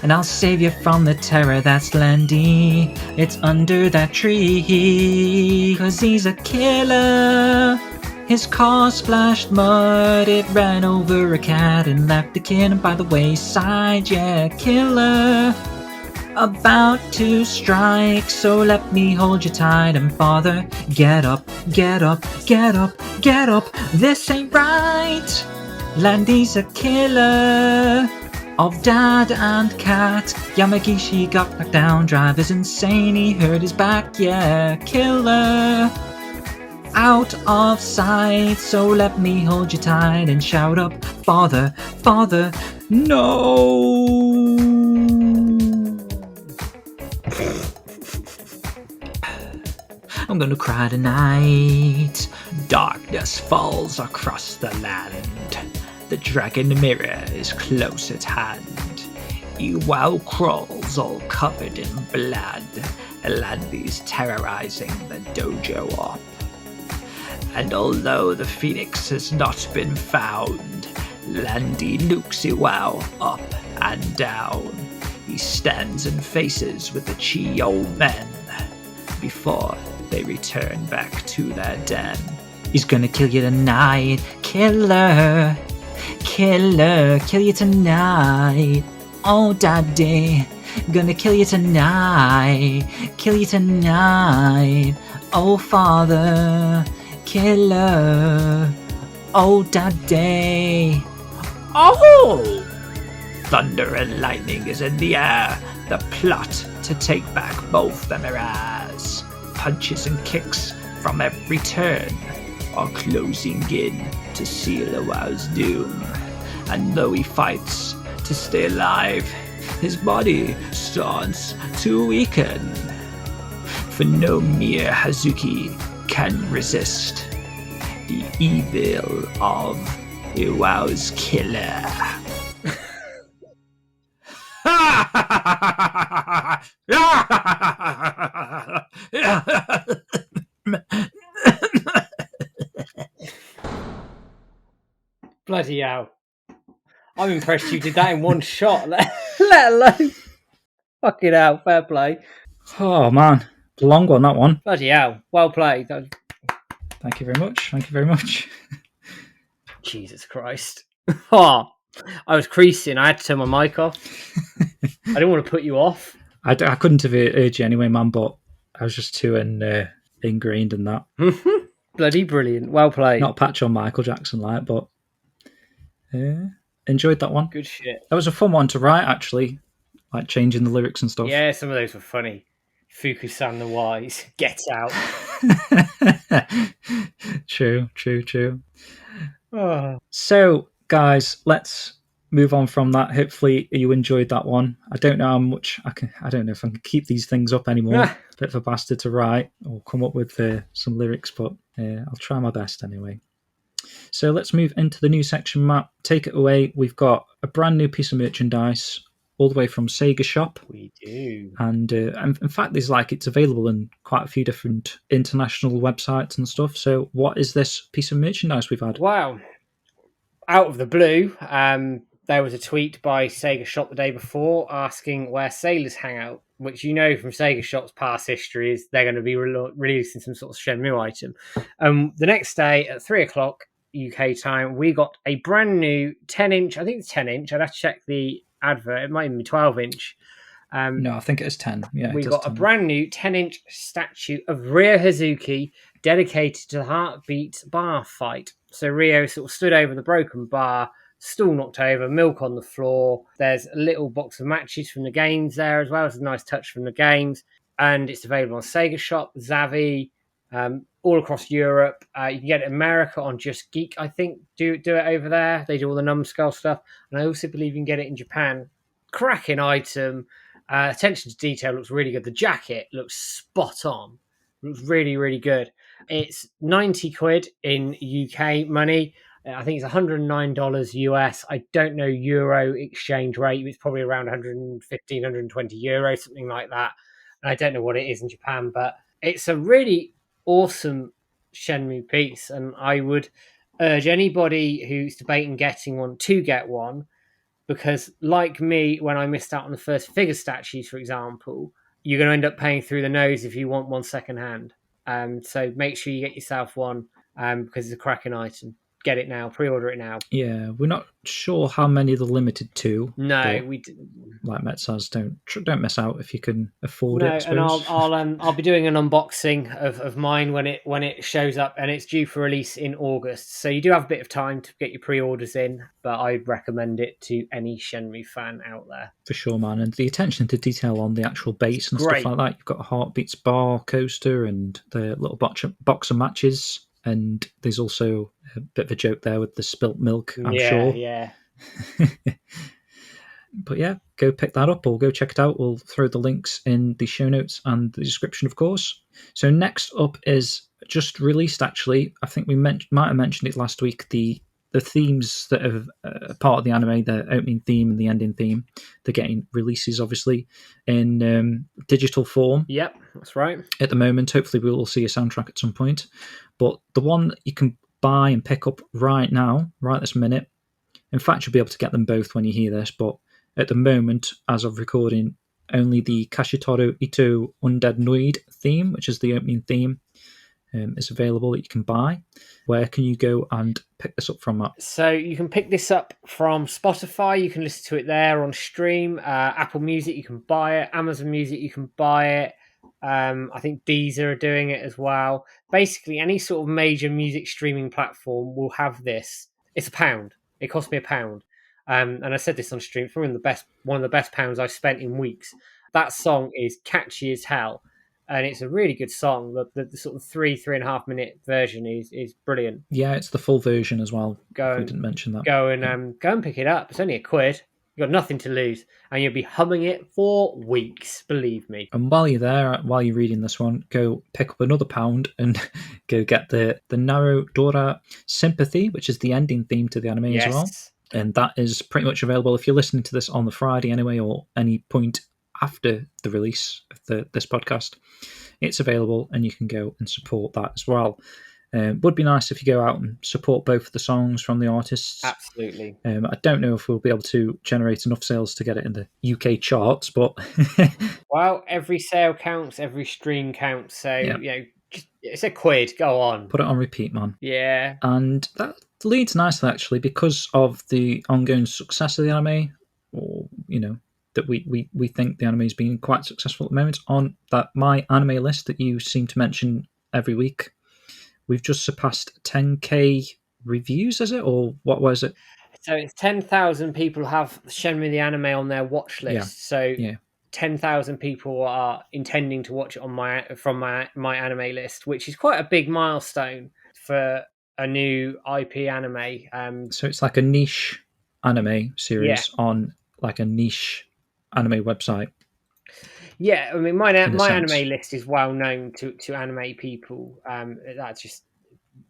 and I'll save you from the terror that's Landy. It's under that tree, 'cause he's a killer. His car splashed mud, it ran over a cat and left a kid by the wayside. Yeah, killer about to strike, so let me hold you tight. And Father, get up, get up, get up, get up. This ain't right. Landy's a killer of Dad and Cat. Yamagishi got knocked down, driver's insane, he hurt his back. Yeah, killer out of sight, so let me hold you tight and shout up, Father, Father, no. I'm gonna cry tonight. Darkness falls across the land. The dragon mirror is close at hand. Iwao crawls all covered in blood. Landy's terrorizing the dojo op. And although the phoenix has not been found, Landy nukes Iwao up and down. He stands and faces with the Chiyo men before they return back to their den. He's gonna kill you tonight, killer. Killer, kill you tonight. Oh, Daddy, gonna kill you tonight. Kill you tonight. Oh, Father, killer. Oh, Daddy. Oh! Thunder and lightning is in the air. The plot to take back both the mirrors. Punches and kicks from every turn are closing in to seal Iwao's doom. And though he fights to stay alive, his body starts to weaken. For no mere Hazuki can resist the evil of Iwao's killer. Bloody hell. I'm impressed you did that in one shot, let alone fucking hell, fair play. Oh man, long one, that one. Bloody hell, well played. Thank you very much. Thank you very much. Jesus Christ. Oh, I was creasing. I had to turn my mic off. I didn't want to put you off. I couldn't have urged you anyway, man, but I was just too ingrained in that. Bloody brilliant. Well played. Not a patch on Michael Jackson, but enjoyed that one. Good shit. That was a fun one to write, actually, like changing the lyrics and stuff. Yeah, some of those were funny. Fuku-san the Wise, get out. True. Oh. So, guys, let's move on from that. Hopefully you enjoyed that one. I don't know how much I don't know if I can keep these things up anymore. Bit of a bastard to write or come up with some lyrics, but I'll try my best anyway. So let's move into the new section, Matt. Take it away. We've got a brand new piece of merchandise all the way from Sega Shop. We do. And in fact, it's available in quite a few different international websites and stuff. So what is this piece of merchandise we've had? Wow. Out of the blue, there was a tweet by Sega Shop the day before asking where sailors hang out, which you know from Sega Shop's past history is they're going to be releasing some sort of Shenmue item. The next day at 3 o'clock UK time, we got a brand new 10-inch, I think it's 10-inch, I'd have to check the advert, it might even be 12-inch. No, I think it is 10. Yeah, we got 10. A brand new 10-inch statue of Ryo Hazuki dedicated to the Heartbeat bar fight. So Ryo sort of stood over the broken bar, stool knocked over, milk on the floor. There's a little box of matches from the games there as well. It's a nice touch from the games. And it's available on Sega Shop, Zavi, all across Europe. You can get it in America on Just Geek, I think. Do it over there. They do all the numbskull stuff. And I also believe you can get it in Japan. Cracking item. Attention to detail looks really good. The jacket looks spot on. Looks really, really good. It's 90 quid in UK money. I think it's $109 US. I don't know Euro exchange rate. It's probably around 115, 120 Euro, something like that. And I don't know what it is in Japan, but it's a really awesome Shenmue piece. And I would urge anybody who's debating getting one to get one, because like me, when I missed out on the first figure statues, for example, you're going to end up paying through the nose if you want one second hand. So make sure you get yourself one because it's a cracking item. Get it now, pre-order it now. Yeah, we're not sure how many they're limited to. No, we like Met says, don't miss out if you can afford it. I suppose. And I'll be doing an unboxing of mine when it shows up, and it's due for release in August. So you do have a bit of time to get your pre-orders in, but I recommend it to any Shenmue fan out there. For sure, man. And the attention to detail on the actual base and stuff like that. You've got a Heartbeats bar coaster and the little box of matches. And there's also a bit of a joke there with the spilt milk, I'm sure. Yeah. But yeah, go pick that up or go check it out. We'll throw the links in the show notes and the description, of course. So next up is just released, actually. I think we might have mentioned it last week, the themes that are part of the anime, the opening theme and the ending theme. They're getting releases, obviously, in digital form. Yep, that's right. At the moment, hopefully we will see a soundtrack at some point. But the one that you can buy and pick up right now, right this minute, in fact, you'll be able to get them both when you hear this, but at the moment, as of recording, only the Kashitoro Ito Undead Noid theme, which is the opening theme, is available that you can buy. Where can you go and pick this up from, Matt? So you can pick this up from Spotify. You can listen to it there on stream. Apple Music, you can buy it. Amazon Music, you can buy it. I think Deezer are doing it as well. Basically, any sort of major music streaming platform will have this. It's £1. It cost me £1. And I said this on stream. It's one of the best pounds I've spent in weeks. That song is catchy as hell. And it's a really good song. The sort of 3.5 minute version is brilliant. Yeah, it's the full version as well. We didn't mention that. Go and pick it up. It's only £1. You've got nothing to lose, and you'll be humming it for weeks, believe me. And while you're there, while you're reading this one, go pick up another £1 and go get the Naro Dora Sympathy, which is the ending theme to the anime as well. And that is pretty much available if you're listening to this on the Friday anyway, or any point after the release of this podcast. It's available, and you can go and support that as well. Would be nice if you go out and support both the songs from the artists. Absolutely. I don't know if we'll be able to generate enough sales to get it in the UK charts, but Well, every sale counts, every stream counts. So, yeah. just, it's a quid. Go on. Put it on repeat, man. Yeah. And that leads nicely, actually, because of the ongoing success of the anime, or, that we think the anime has been quite successful at the moment. On that My Anime list that you seem to mention every week, we've just surpassed 10k reviews, is it? Or what was it? So it's 10,000 people have Shenmue the Anime on their watch list. So 10,000 people are intending to watch it on my anime list, which is quite a big milestone for a new IP anime. So it's like a niche anime series on like a niche anime website. Yeah, I mean, my anime list is well known to anime people. That's just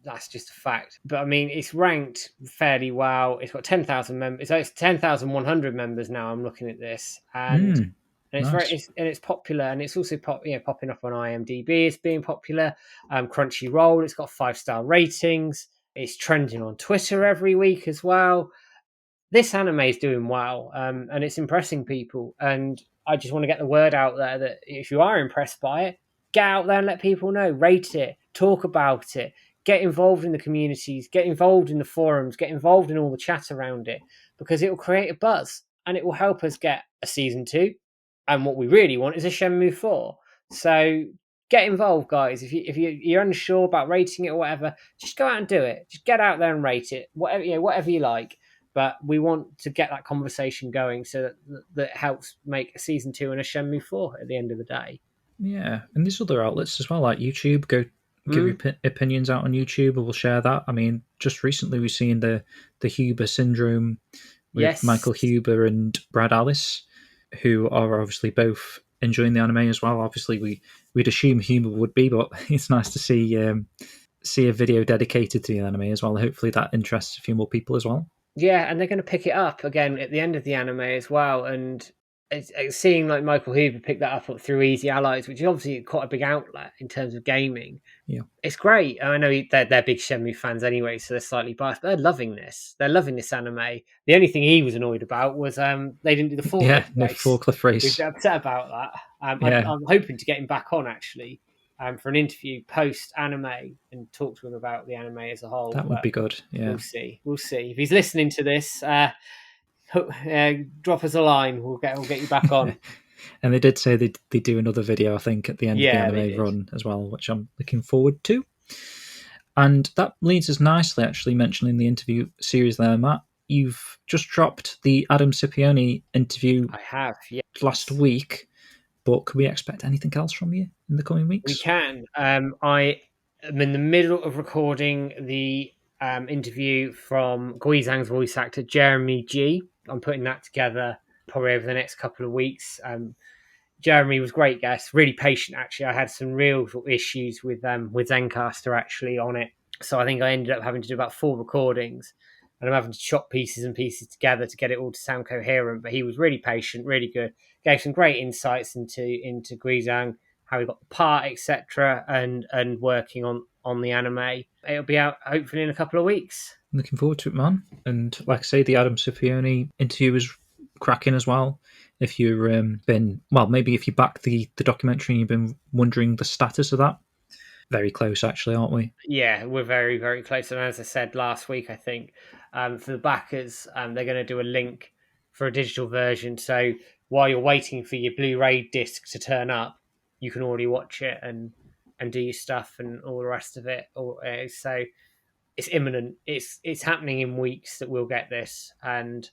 a fact. But I mean, it's ranked fairly well. It's got 10,000 members. So it's 10,100 members now. I'm looking at this, and nice. it's popular, and it's also popping up on IMDb. It's being popular. Crunchyroll. It's got 5-star ratings. It's trending on Twitter every week as well. This anime is doing well, and it's impressing people. And I just want to get the word out there that if you are impressed by it, get out there and let people know. Rate it, talk about it, get involved in the communities, get involved in the forums, get involved in all the chat around it, because it will create a buzz and it will help us get a season 2. And what we really want is a Shenmue 4. So get involved, guys. If you're unsure about rating it or whatever, just go out and do it. Just get out there and rate it, whatever you like. But we want to get that conversation going so that helps make a season 2 and a Shenmue 4 at the end of the day. Yeah, and there's other outlets as well, like YouTube. Go give your opinions out on YouTube, and we'll share that. I mean, just recently we've seen the Huber syndrome with Michael Huber and Brad Alice, who are obviously both enjoying the anime as well. Obviously, we'd assume Huber would be, but it's nice to see a video dedicated to the anime as well. Hopefully, that interests a few more people as well. Yeah, and they're going to pick it up again at the end of the anime as well. And it's seeing like Michael Huber pick that up through Easy Allies, which is obviously quite a big outlet in terms of gaming. Yeah, it's great. I know they're big Shenmue fans anyway, so they're slightly biased, but they're loving this. They're loving this anime. The only thing he was annoyed about was they didn't do the forklift race. Forklift race. He was upset about that. I'm hoping to get him back on actually. For an interview post anime and talk to him about the anime as a whole. That would be good. Yeah, we'll see. If he's listening to this, drop us a line. We'll get you back on. And they did say they do another video, I think, at the end of the anime run as well, which I'm looking forward to. And that leads us nicely, actually, mentioning the interview series there, Matt. You've just dropped the Adam Scipione interview. I have, yes. Last week. But can we expect anything else from you in the coming weeks? We can. I am in the middle of recording the interview from Guizhang's voice actor, Jeremy G. I'm putting that together probably over the next couple of weeks. Jeremy was a great guest, really patient, actually. I had some real issues with Zencaster, actually, on it. So I think I ended up having to do about 4 recordings. And I'm having to chop pieces and pieces together to get it all to sound coherent. But he was really patient, really good. Gave some great insights into Guizhang, how he got the part, etc., and working on the anime. It'll be out hopefully in a couple of weeks. Looking forward to it, man. And like I say, the Adam Scipione interview is cracking as well. If you've maybe if you back the documentary and you've been wondering the status of that. Very close, actually, aren't we? Yeah, we're very, very close. And as I said last week, I think for the backers, they're going to do a link for a digital version. So while you're waiting for your Blu-ray disc to turn up, you can already watch it and do your stuff and all the rest of it. So it's imminent. It's happening in weeks that we'll get this, and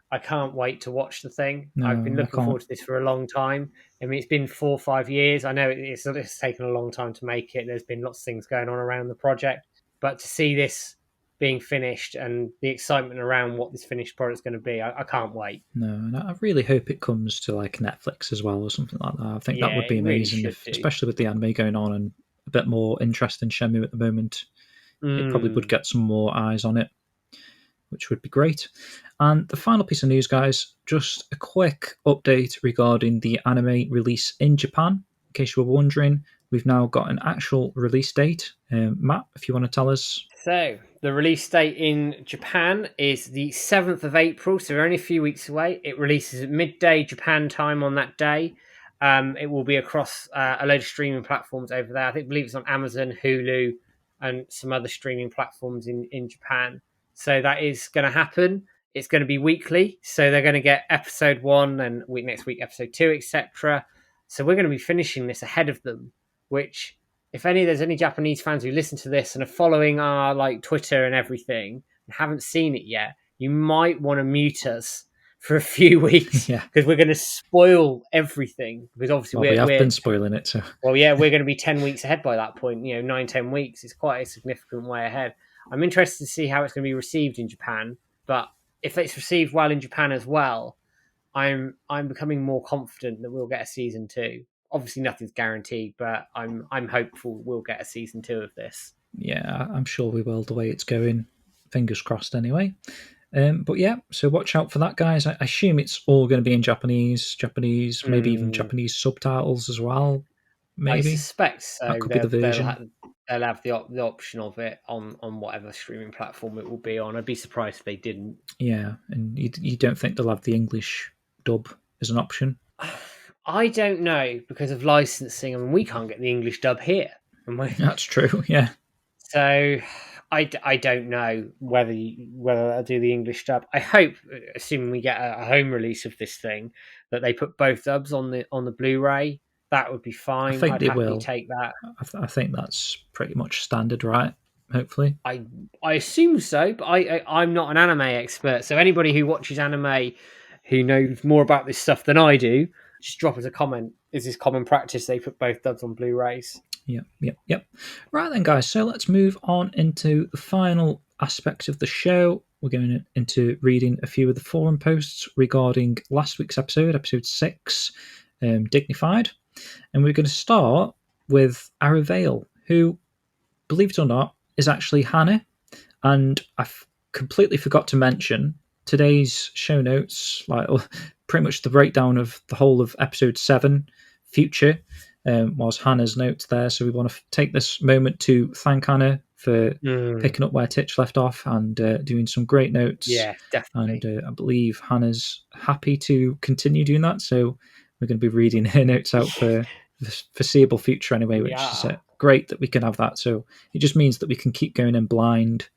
I can't wait to watch the thing. No, I've been looking forward to this for a long time. I mean, it's been 4 or 5 years. I know it's taken a long time to make it. There's been lots of things going on around the project. But to see this being finished and the excitement around what this finished product's going to be, I can't wait. No, and I really hope it comes to like Netflix as well or something like that. I think that would be amazing, really especially with the anime going on and a bit more interest in Shenmue at the moment. It probably would get some more eyes on it, which would be great. And the final piece of news, guys, just a quick update regarding the anime release in Japan. In case you were wondering, we've now got an actual release date. Matt, if you want to tell us. So, the release date in Japan is the 7th of April, so we're only a few weeks away. It releases at midday Japan time on that day. It will be across a load of streaming platforms over there. I believe it's on Amazon, Hulu, and some other streaming platforms in Japan. So that is going to happen. It's going to be weekly, so they're going to get episode 1 and next week episode 2, etc. So we're going to be finishing this ahead of them, which, if there's any Japanese fans who listen to this and are following our like Twitter and everything and haven't seen it yet, you might want to mute us for a few weeks because we're going to spoil everything. Because obviously we have been spoiling it. So we're going to be 10 weeks ahead by that point. 9-10 weeks is quite a significant way ahead. I'm interested to see how it's going to be received in Japan, but if it's received well in Japan as well, I'm becoming more confident that we'll get a season 2. Obviously, nothing's guaranteed, but I'm hopeful we'll get a season 2 of this. Yeah, I'm sure we will. The way it's going, fingers crossed. Anyway, but yeah, so watch out for that, guys. I assume it's all going to be in Japanese, maybe even Japanese subtitles as well. Maybe I suspect so. That could be the version. They'll have the option of it on whatever streaming platform it will be on. I'd be surprised if they didn't. Yeah, and you don't think they'll have the English dub as an option? I don't know because of licensing. I mean, we can't get the English dub here. That's true, yeah. So I don't know whether they'll do the English dub. I hope, assuming we get a home release of this thing, that they put both dubs on the Blu-ray. That would be fine. I think I'd they happily will take that. I think that's pretty much standard, right? Hopefully. I assume so, but I'm not an anime expert. So anybody who watches anime who knows more about this stuff than I do, just drop us a comment. Is this common practice they put both dubs on Blu-rays? Yep. Right then, guys, so let's move on into the final aspect of the show. We're going into reading a few of the forum posts regarding last week's episode 6, Dignified. And we're going to start with Aravale, who, believe it or not, is actually Hannah. And I completely forgot to mention today's show notes, like pretty much the breakdown of the whole of episode 7, Future, was Hannah's notes there. So we want to take this moment to thank Hannah for picking up where Titch left off and doing some great notes. Yeah, definitely. And I believe Hannah's happy to continue doing that. So we're going to be reading her notes out for the foreseeable future anyway, which is great that we can have that. So it just means that we can keep going in blind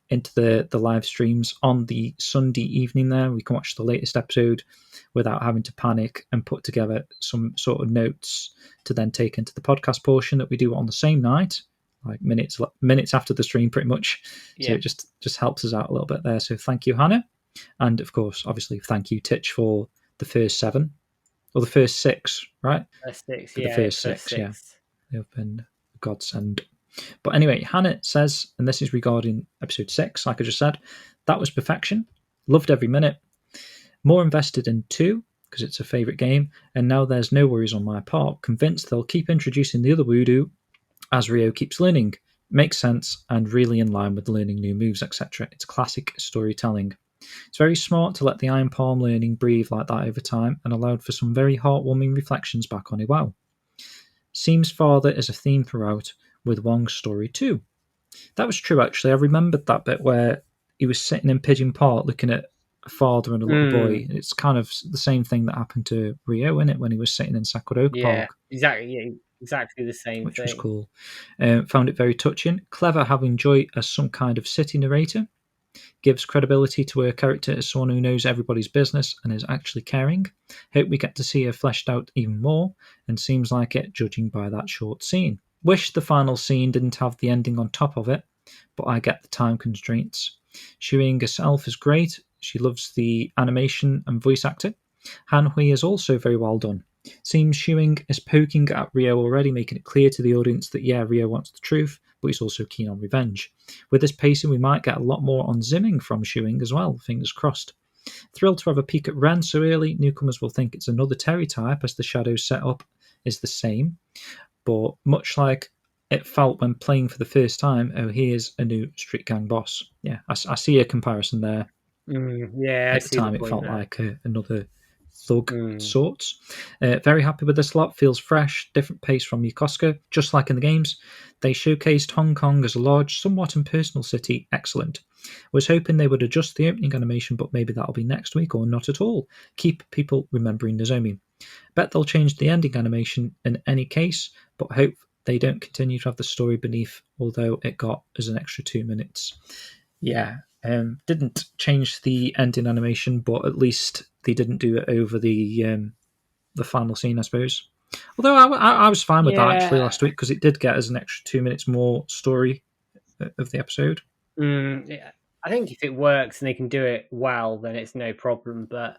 into the live streams on the Sunday evening there. We can watch the latest episode without having to panic and put together some sort of notes to then take into the podcast portion that we do on the same night, like minutes after the stream pretty much. So it just helps us out a little bit there. So thank you, Hannah. And of course, obviously, thank you, Titch, for the first 7. Or the first 6, right? First 6, for the first 6, yeah. They've been a godsend. But anyway, Hannah says, and this is regarding episode 6, like I just said, that was perfection. Loved every minute. More invested in 2, because it's a favourite game, and now there's no worries on my part. Convinced they'll keep introducing the other Wude as Ryo keeps learning. Makes sense, and really in line with learning new moves, etc. It's classic storytelling. It's very smart to let the Iron Palm learning breathe like that over time and allowed for some very heartwarming reflections back on Iwao. Seems father is a theme throughout, with Wong's story too. That was true, actually. I remembered that bit where he was sitting in Pigeon Park looking at a father and a little boy. It's kind of the same thing that happened to Ryo, isn't it, when he was sitting in Sakuroka Park? Exactly the same which thing. Was cool. Found it very touching. Clever having Joy as some kind of city narrator. Gives credibility to her character as someone who knows everybody's business and is actually caring. Hope we get to see her fleshed out even more, and seems like it, judging by that short scene. Wish the final scene didn't have the ending on top of it, but I get the time constraints. Shuing herself is great. She loves the animation and voice acting. Han Hui is also very well done. Seems Shuing is poking at Ryo already, making it clear to the audience that Ryo wants the truth, but he's also keen on revenge. With this pacing, we might get a lot more on Zimming from Shuing as well, fingers crossed. Thrilled to have a peek at Ren so early. Newcomers will think it's another Terry type, as the shadow setup is the same, but much like it felt when playing for the first time, here's a new Street Gang boss. Yeah, I see a comparison there. At the time it felt like another thug sorts. Very happy with this lot. Feels fresh, different pace from Yokosuka, just like in the games. They showcased Hong Kong as a large, somewhat impersonal city. Excellent. Was hoping they would adjust the opening animation, but maybe that'll be next week or not at all. Keep people remembering Nozomi. Bet they'll change the ending animation in any case, but hope they don't continue to have the story beneath, although it got as an extra 2 minutes. Yeah, didn't change the ending animation, but at least they didn't do it over the final scene, I suppose. Although I was fine with that actually last week, because it did get us an extra 2 minutes more story of the episode. Yeah. I think if it works and they can do it well, then it's no problem. But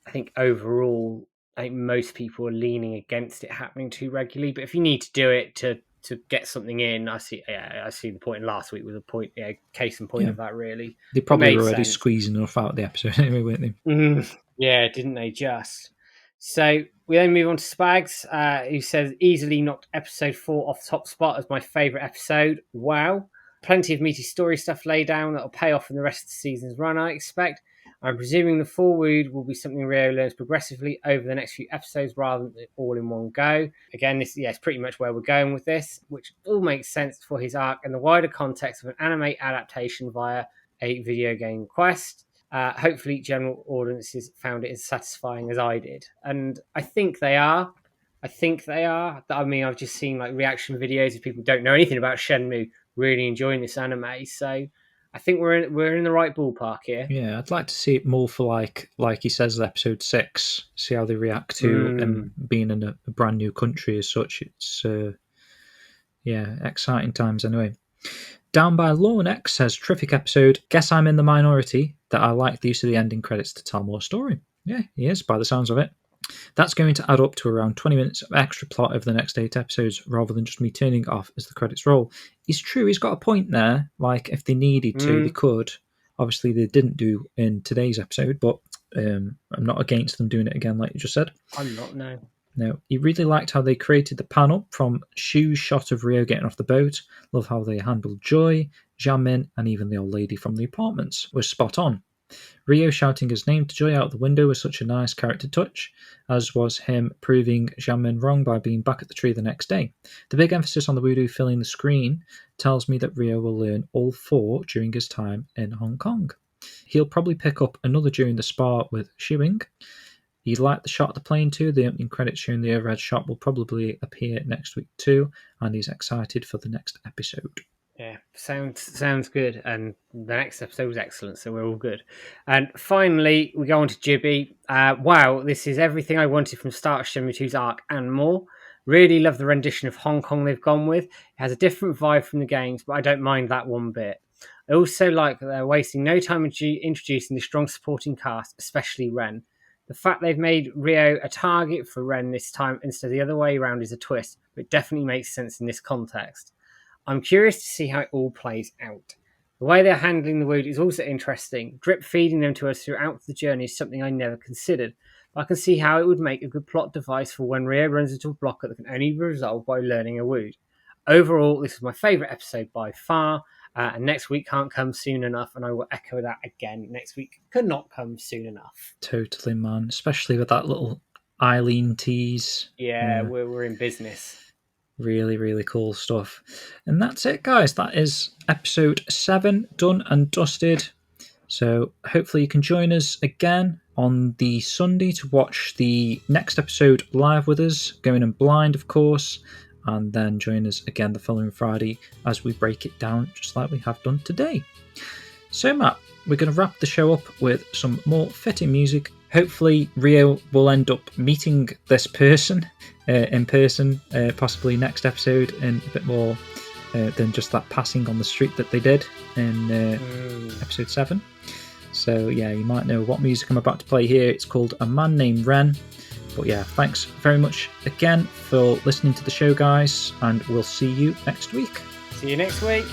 I think overall, I think most people are leaning against it happening too regularly. But if you need to do it to get something in, I see the point. Last week was a point, case in point of that. Really, they probably were already squeezing enough out of the episode anyway, weren't they? Yeah, didn't they just? So we then move on to Spags, who says easily knocked episode 4 off the top spot as my favourite episode. Wow. Plenty of meaty story stuff laid down that'll pay off in the rest of the season's run, I expect. I'm presuming the forward will be something Ryo learns progressively over the next few episodes rather than all in one go. Again, this is pretty much where we're going with this, which all makes sense for his arc in the wider context of an anime adaptation via a video game quest. Hopefully general audiences found it as satisfying as I did. And I think they are. I mean, I've just seen like reaction videos of people who don't know anything about Shenmue really enjoying this anime. So I think we're in the right ballpark here. Yeah, I'd like to see it more for like he says in episode 6, see how they react to being in a brand new country as such. It's exciting times anyway. Down by Lorne X says, terrific episode. Guess I'm in the minority that I like the use of the ending credits to tell more story. Yeah, he is, by the sounds of it. That's going to add up to around 20 minutes of extra plot over the next 8 episodes, rather than just me turning it off as the credits roll. It's true, he's got a point there. Like, if they needed to, they could. Obviously, they didn't do in today's episode, but I'm not against them doing it again, like you just said. I'm not, no. No, he really liked how they created the panel from Shu's shot of Ryo getting off the boat. Love how they handled Joy, Jamin, and even the old lady from the apartments was spot on. Ryo shouting his name to Joy out the window was such a nice character touch, as was him proving Jamin wrong by being back at the tree the next day. The big emphasis on the Wude filling the screen tells me that Ryo will learn all 4 during his time in Hong Kong. He'll probably pick up another during the spar with Shuing. He liked the shot of the plane too. The opening credits showing the overhead shot will probably appear next week too, and he's excited for the next episode. Yeah, sounds good. And the next episode was excellent, so we're all good. And finally, we go on to Jibby. Wow, this is everything I wanted from start of Shenmue 2's arc and more. Really love the rendition of Hong Kong they've gone with. It has a different vibe from the games, but I don't mind that one bit. I also like that they're wasting no time introducing the strong supporting cast, especially Ren. The fact they've made Ryo a target for Ren this time instead of the other way around is a twist, but it definitely makes sense in this context. I'm curious to see how it all plays out. The way they're handling the Wude is also interesting. Drip feeding them to us throughout the journey is something I never considered, but I can see how it would make a good plot device for when Ryo runs into a blocker that can only be resolved by learning a Wude. Overall, this is my favourite episode by far, and next week can't come soon enough, and I will echo that again. Next week could not come soon enough. Totally, man. Especially with that little Eileen tease. Yeah, we're in business. Really, really cool stuff. And that's it, guys. That is episode 7 done and dusted. So hopefully you can join us again on the Sunday to watch the next episode live with us, going in blind, of course, and then join us again the following Friday as we break it down just like we have done today. So, Matt, we're going to wrap the show up with some more fitting music. Hopefully Ryo will end up meeting this person in person, possibly next episode, in a bit more than just that passing on the street that they did in episode 7. So yeah, you might know what music I'm about to play here. It's called A Man Named Ren. But yeah, thanks very much again for listening to the show, guys, and we'll see you next week. See you next week.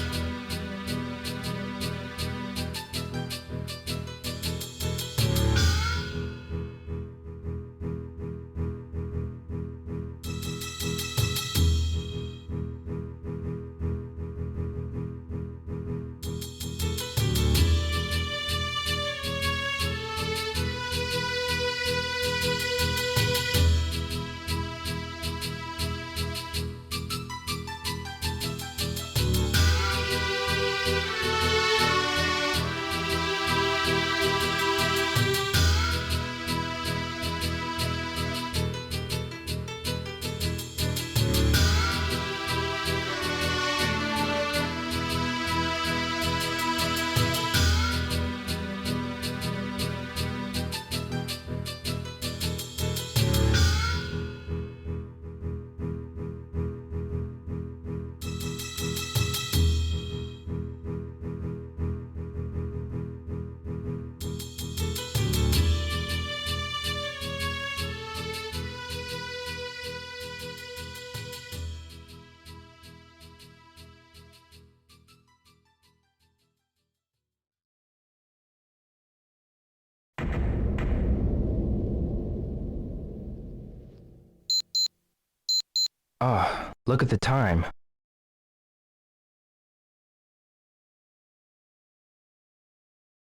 Ah, look at the time.